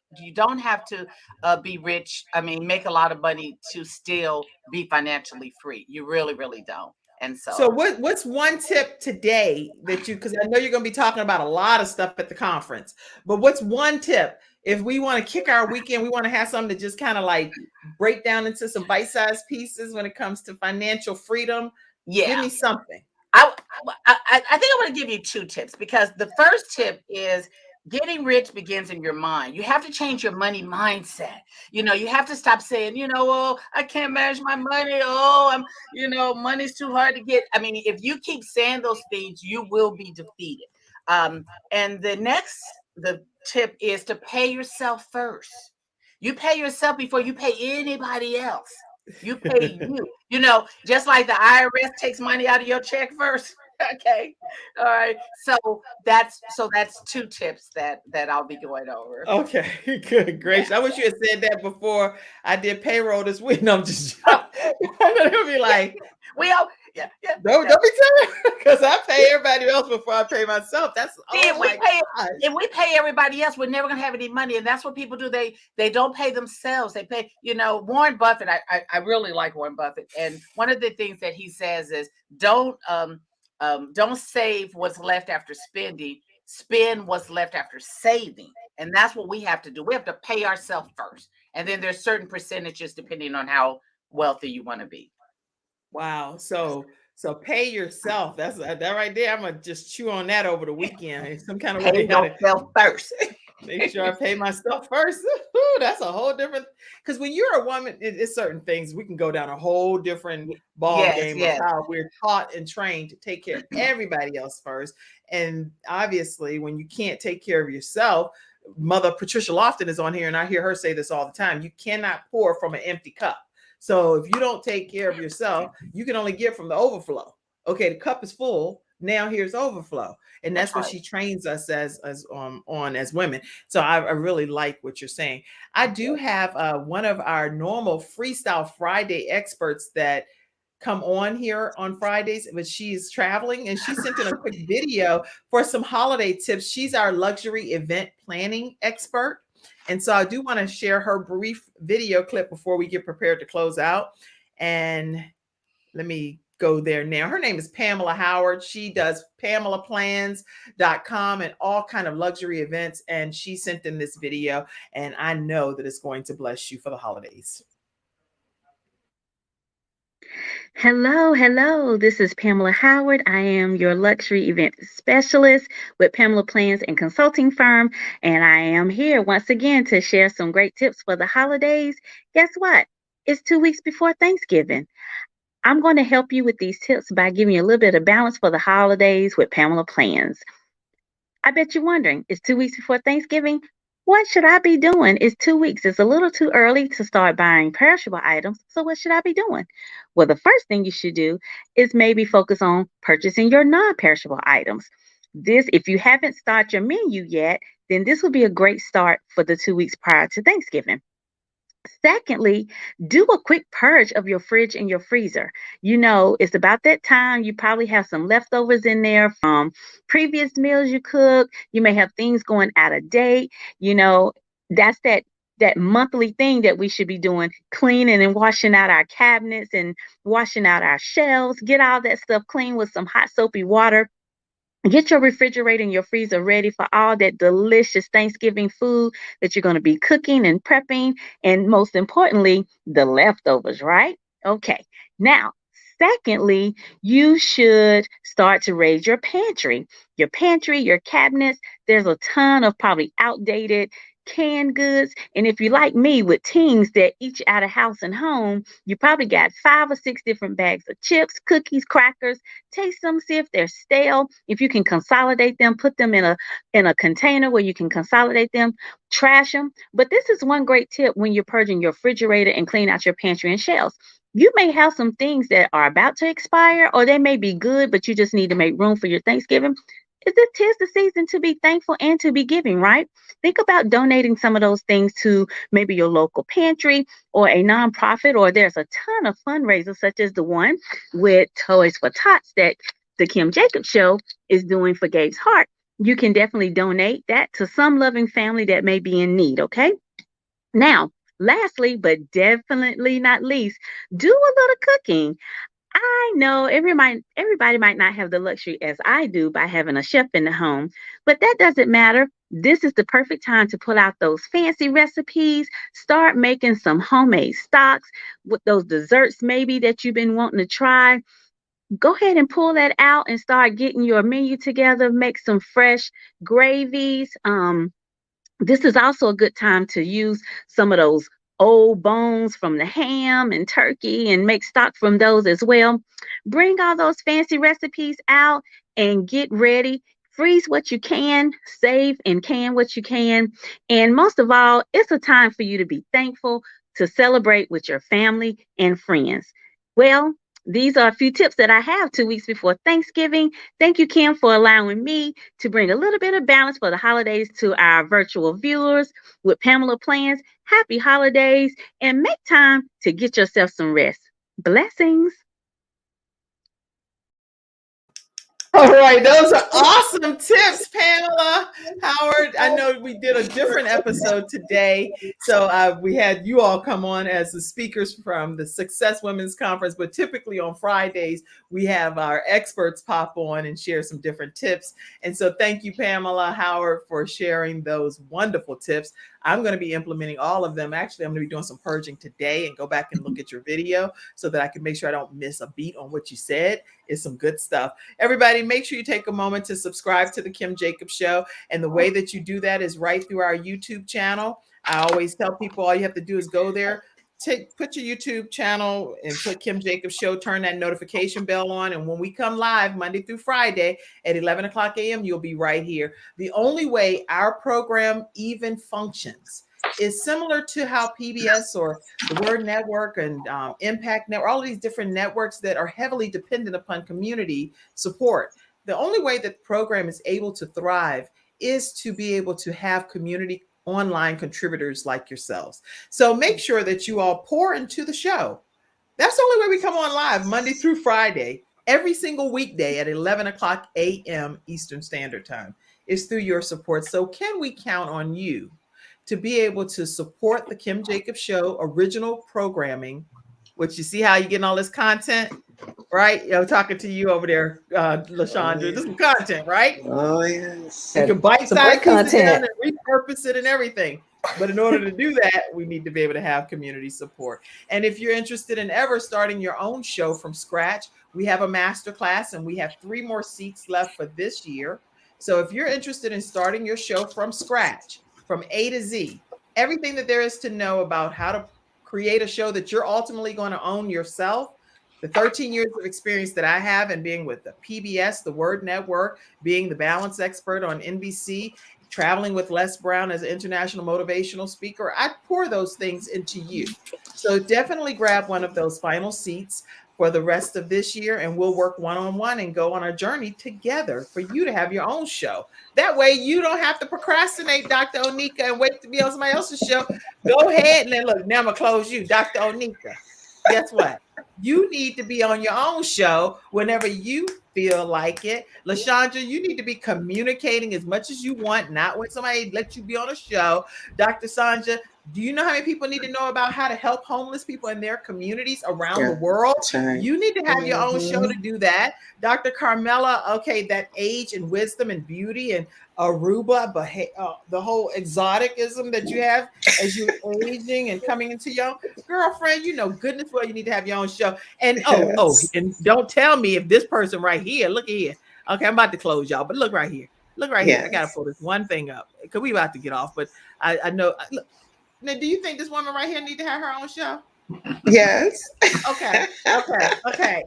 be rich. I mean, make a lot of money to still be financially free. You really, really don't. And So what's one tip today that you, because I know you're going to be talking about a lot of stuff at the conference, but what's one tip if we want to kick our weekend, we want to have something to just kind of like break down into some bite-sized pieces when it comes to financial freedom? Give me something. I think I want to give you two tips, because the first tip is getting rich begins in your mind. You have to change your money mindset. You have to stop saying, oh, I can't manage my money. Oh, money's too hard to get. I mean, if you keep saying those things, you will be defeated. And the tip is to pay yourself first. You pay yourself before you pay anybody else. You pay you, just like the IRS takes money out of your check first. Okay. All right. So that's two tips that I'll be going over. Okay. Good gracious. I wish you had said that before I did payroll this week. No, I'm just I'm gonna be like, we all don't be telling, because I pay everybody else before I pay myself. That's if we pay everybody else, we're never gonna have any money. And that's what people do. They don't pay themselves. They pay, Warren Buffett. I really like Warren Buffett. And one of the things that he says is don't save what's left after spending, spend what's left after saving. And that's what we have to do. We have to pay ourselves first. And then there's certain percentages depending on how wealthy you want to be. Wow. So pay yourself. That's that right there. I'm gonna just chew on that over the weekend. Some kind of way. Pay yourself first. Make sure I pay myself first. Ooh, that's a whole different. Because when you're a woman, it's certain things we can go down a whole different ball game of how we're taught and trained to take care of everybody else first. And obviously, when you can't take care of yourself, Mother Patricia Lofton is on here, and I hear her say this all the time. You cannot pour from an empty cup. So if you don't take care of yourself, you can only get from the overflow. Okay, the cup is full. Now here's overflow. And that's what she trains us as women. So I really like what you're saying. I do have one of our normal Freestyle Friday experts that come on here on Fridays, but she's traveling, and she sent in a quick video for some holiday tips. She's our luxury event planning expert. And so I do want to share her brief video clip before we get prepared to close out. And let me go there now. Her name is Pamela Howard. She does PamelaPlans.com and all kind of luxury events. And she sent in this video, and I know that it's going to bless you for the holidays. Hello. This is Pamela Howard. I am your luxury event specialist with Pamela Plans and Consulting Firm. And I am here once again to share some great tips for the holidays. Guess what? It's 2 weeks before Thanksgiving. I'm going to help you with these tips by giving you a little bit of balance for the holidays with Pamela Plans. I bet you're wondering, it's 2 weeks before Thanksgiving. What should I be doing? It's 2 weeks. It's a little too early to start buying perishable items. So what should I be doing? Well, the first thing you should do is maybe focus on purchasing your non-perishable items. This, if you haven't started your menu yet, then this would be a great start for the 2 weeks prior to Thanksgiving. Secondly, do a quick purge of your fridge and your freezer. It's about that time. You probably have some leftovers in there from previous meals you cooked. You may have things going out of date. That's that monthly thing that we should be doing, cleaning and washing out our cabinets and washing out our shelves. Get all that stuff clean with some hot soapy water. Get your refrigerator and your freezer ready for all that delicious Thanksgiving food that you're going to be cooking and prepping. And most importantly, the leftovers, right? Okay. Now, secondly, you should start to raise your pantry. Your pantry, your cabinets, there's a ton of probably outdated canned goods. And if you like me with teens that each out of house and home, you probably got 5 or 6 different bags of chips, cookies, crackers. Taste them, see if they're stale. If you can consolidate them, put them in a container where you can consolidate them, trash them. But this is one great tip when you're purging your refrigerator and clean out your pantry and shelves. You may have some things that are about to expire, or they may be good, but you just need to make room for your Thanksgiving. Tis the season to be thankful and to be giving, right? Think about donating some of those things to maybe your local pantry or a nonprofit, or there's a ton of fundraisers such as the one with Toys for Tots that the Kim Jacobs Show is doing for Gabe's Heart. you can definitely donate that to some loving family that may be in need, okay? Now, lastly, but definitely not least, do a little cooking. I know everybody might not have the luxury as I do by having a chef in the home, but that doesn't matter. This is the perfect time to pull out those fancy recipes, start making some homemade stocks with those desserts maybe that you've been wanting to try. Go ahead and pull that out and start getting your menu together, make some fresh gravies. This is also a good time to use some of those old bones from the ham and turkey and make stock from those as well. Bring all those fancy recipes out and get ready. Freeze what you can, save and can what you can. And most of all, it's a time for you to be thankful, to celebrate with your family and friends. Well, these are a few tips that I have 2 weeks before Thanksgiving. Thank you, Kim, for allowing me to bring a little bit of balance for the holidays to our virtual viewers with Pamela Plans. Happy holidays, and make time to get yourself some rest. Blessings. All right, those are awesome tips, Pamela. Howard, I know we did a different episode today. So we had you all come on as the speakers from the Success Women's Conference, but typically on Fridays, we have our experts pop on and share some different tips. And so thank you, Pamela, Howard, for sharing those wonderful tips. I'm going to be implementing all of them. Actually, I'm going to be doing some purging today and go back and look at your video so that I can make sure I don't miss a beat on what you said. It's some good stuff. Everybody, make sure you take a moment to subscribe to the Kim Jacobs Show. And the way that you do that is right through our YouTube channel. I always tell people all you have to do is go there, put your YouTube channel and put Kim Jacobs Show, turn that notification bell on. And when we come live Monday through Friday at 11 o'clock a.m., you'll be right here. The only way our program even functions is similar to how PBS or the Word Network and Impact Network, all of these different networks that are heavily dependent upon community support. The only way that the program is able to thrive is to be able to have community online contributors like yourselves. So make sure that you all pour into the show. That's the only way we come on live Monday through Friday, every single weekday at 11 o'clock a.m. Eastern Standard Time is through your support. So can we count on you to be able to support the Kim Jacobs Show original programming, which you see how you're getting all this content, right? Talking to you over there, Lashandra. This is content, right? Oh, yes. You can bite-size content and repurpose it and everything. But in order to do that, we need to be able to have community support. And if you're interested in ever starting your own show from scratch, we have a masterclass and we have 3 more seats left for this year. So if you're interested in starting your show from scratch, from A to Z, everything that there is to know about how to create a show that you're ultimately going to own yourself, the 13 years of experience that I have in being with the PBS, the Word Network, being the balance expert on NBC, traveling with Les Brown as an international motivational speaker, I pour those things into you. So definitely grab one of those final seats for the rest of this year, and we'll work one-on-one and go on a journey together for you to have your own show. That way you don't have to procrastinate, Dr. Onika, and wait to be on somebody else's show. Go ahead and then look, now I'm gonna close you, Dr. Onika. Guess what? You need to be on your own show whenever you feel like it. Lashandra, you need to be communicating as much as you want, not when somebody lets you be on a show. Dr. Sanja, do you know how many people need to know about how to help homeless people in their communities around the world? Right. You need to have your own show to do that. Dr. Carmela, okay, that age and wisdom and beauty and Aruba, but the whole exoticism that you have as you're aging and coming into your girlfriend, you know, goodness, well, you need to have your own show. And and don't tell me if this person right here, look here. Okay, I'm about to close y'all, but look right here. Look right here. I gotta pull this one thing up because we about to get off, but I know. Look, now, do you think this woman right here need to have her own show? Yes. Okay.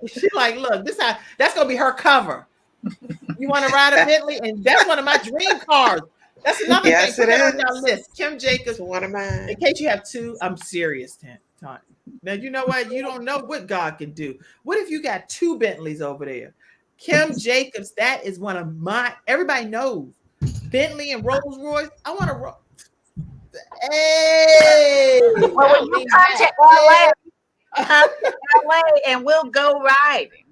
She's like, look, that's gonna be her cover. You want to ride a Bentley, and that's one of my dream cars. That's another thing. Put that on your list. Kim Jacobs, one of mine. In case you have 2, I'm serious, Tanya. Now you know what? You don't know what God can do. What if you got 2 Bentleys over there? Kim Jacobs, that is one of my. Everybody knows Bentley and Rolls Royce. I want to. Hey, well, when you contact LA, and we'll go riding.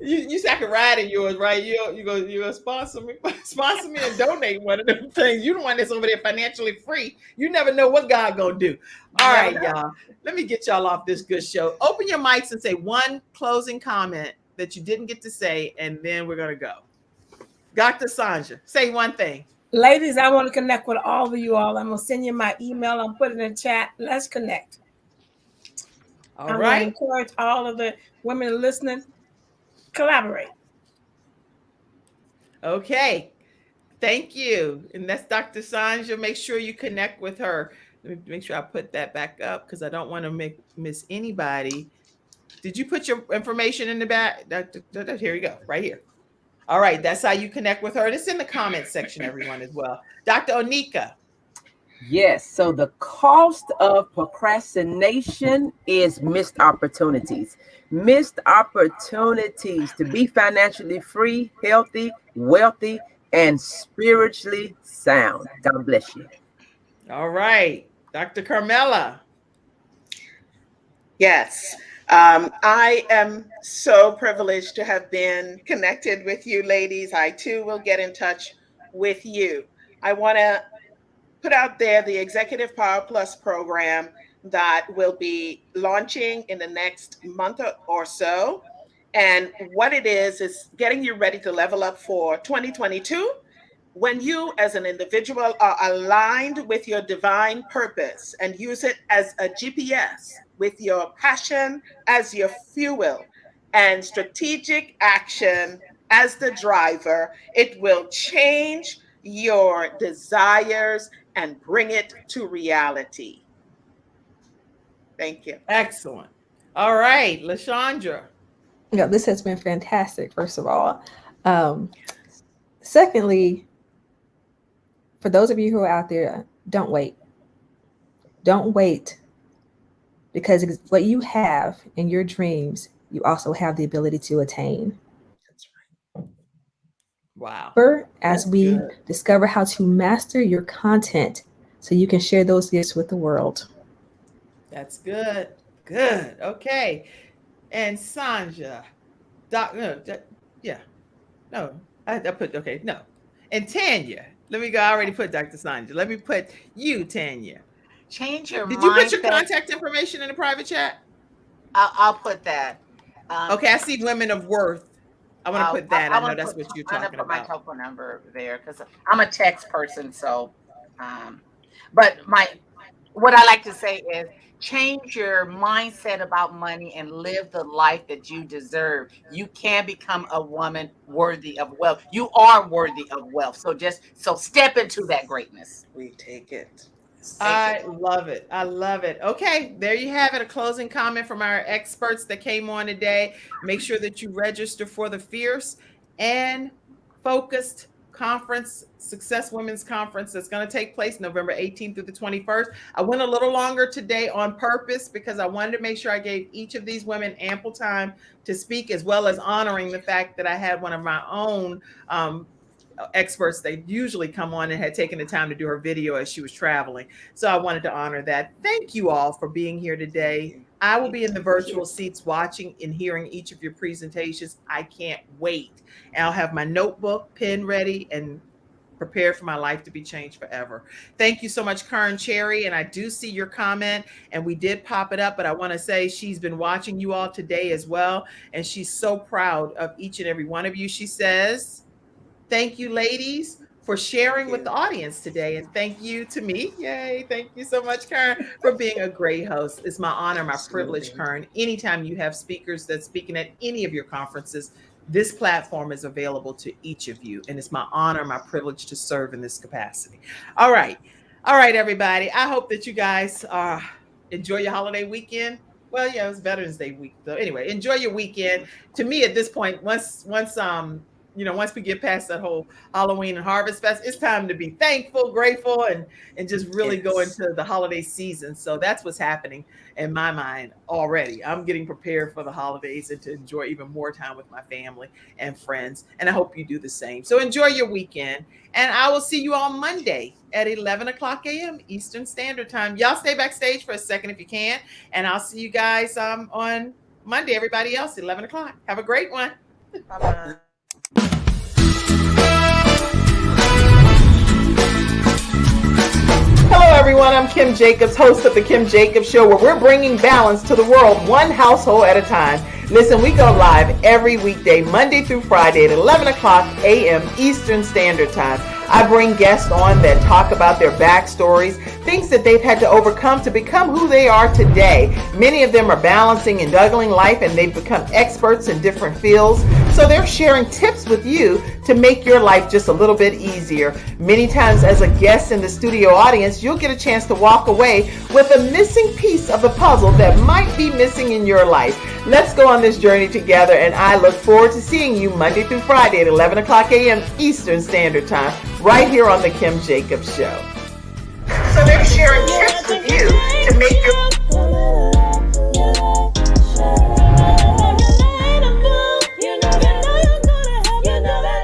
You said I could ride in yours, right? You go sponsor me and donate one of them things. You the one that's over there financially free. You never know what God gonna do. All right, y'all. Let me get y'all off this good show. Open your mics and say one closing comment that you didn't get to say, and then we're gonna go. Dr. Sanja, say one thing. Ladies, I want to connect with all of you all. I'm gonna send you my email. I'm putting in the chat. Let's connect. All I'm right. gonna encourage all of the women listening. Collaborate. Okay. Thank you. And that's Dr. Sanja. Make sure you connect with her. Let me make sure I put that back up because I don't want to miss anybody. Did you put your information in the back? Here you go, right here. All right, that's how you connect with her. It's in the comment section, everyone, as well. Dr. Onika. Yes. So the cost of procrastination is missed opportunities. Missed opportunities to be financially free, healthy, wealthy, and spiritually sound. God bless you. All right. Dr. Carmela. Yes. I am so privileged to have been connected with you, ladies. I too will get in touch with you. I want to put out there the Executive Power Plus program that will be launching in the next month or so. And what it is getting you ready to level up for 2022. When you as an individual are aligned with your divine purpose and use it as a GPS with your passion as your fuel and strategic action as the driver, it will change your desires and bring it to reality. Thank you. Excellent. All right, Lashandra. Yeah, this has been fantastic, first of all. Secondly, for those of you who are out there, don't wait. Don't wait, because what you have in your dreams, you also have the ability to attain. That's right. Wow. As we discover how to master your content so you can share those gifts with the world. That's good. Good. Okay. And Sanja. And Tanya. Let me go. I already put Dr. Sanja. Let me put you, Tanya. Change your Did mindset. you put your contact information in the private chat? I'll put that. Okay, I see Women of Worth. I want to put that. I know that's what you're talking about. I'm going to put my telephone number there because I'm a text person. So, but what I like to say is change your mindset about money and live the life that you deserve. You can become a woman worthy of wealth. You are worthy of wealth. So step into that greatness. We take it. I love it. I love it. Okay, there you have it. A closing comment from our experts that came on today. Make sure that you register for the Fierce and Focused Conference, Success Women's Conference that's going to take place November 18th through the 21st. I went a little longer today on purpose because I wanted to make sure I gave each of these women ample time to speak, as well as honoring the fact that I had one of my own experts they usually come on and had taken the time to do her video as she was traveling. So I wanted to honor that. Thank you all for being here today. I will be in the virtual seats watching and hearing each of your presentations. I can't wait. And I'll have my notebook, pen ready, and prepared for my life to be changed forever. Thank you so much, Karen Cherry. And I do see your comment, and we did pop it up, but I want to say she's been watching you all today as well. And she's so proud of each and every one of you. She says, thank you, ladies, for sharing with the audience today. And thank you to me. Yay. Thank you so much, Karen, for being a great host. It's my honor, my privilege, Karen. Anytime you have speakers that's speaking at any of your conferences, this platform is available to each of you. And it's my honor, my privilege to serve in this capacity. All right. All right, everybody. I hope that you guys enjoy your holiday weekend. Well, yeah, it was Veterans Day week. So anyway, enjoy your weekend. To me, at this point, once we get past that whole Halloween and Harvest Fest, it's time to be thankful, grateful, and just really go into the holiday season. So that's what's happening in my mind already. I'm getting prepared for the holidays and to enjoy even more time with my family and friends. And I hope you do the same. So enjoy your weekend. And I will see you on Monday at 11 o'clock a.m. Eastern Standard Time. Y'all stay backstage for a second if you can. And I'll see you guys on Monday, everybody else, 11 o'clock. Have a great one. Bye-bye. Hello, everyone. I'm Kim Jacobs, host of The Kim Jacobs Show, where we're bringing balance to the world, one household at a time. Listen, we go live every weekday, Monday through Friday at 11 o'clock a.m. Eastern Standard Time. I bring guests on that talk about their backstories, things that they've had to overcome to become who they are today. Many of them are balancing and juggling life, and they've become experts in different fields. So they're sharing tips with you to make your life just a little bit easier. Many times as a guest in the studio audience, you'll get a chance to walk away with a missing piece of the puzzle that might be missing in your life. Let's go on this journey together, and I look forward to seeing you Monday through Friday at 11 o'clock a.m. Eastern Standard Time, right here on The Kim Jacobs Show. So they're sharing tips with you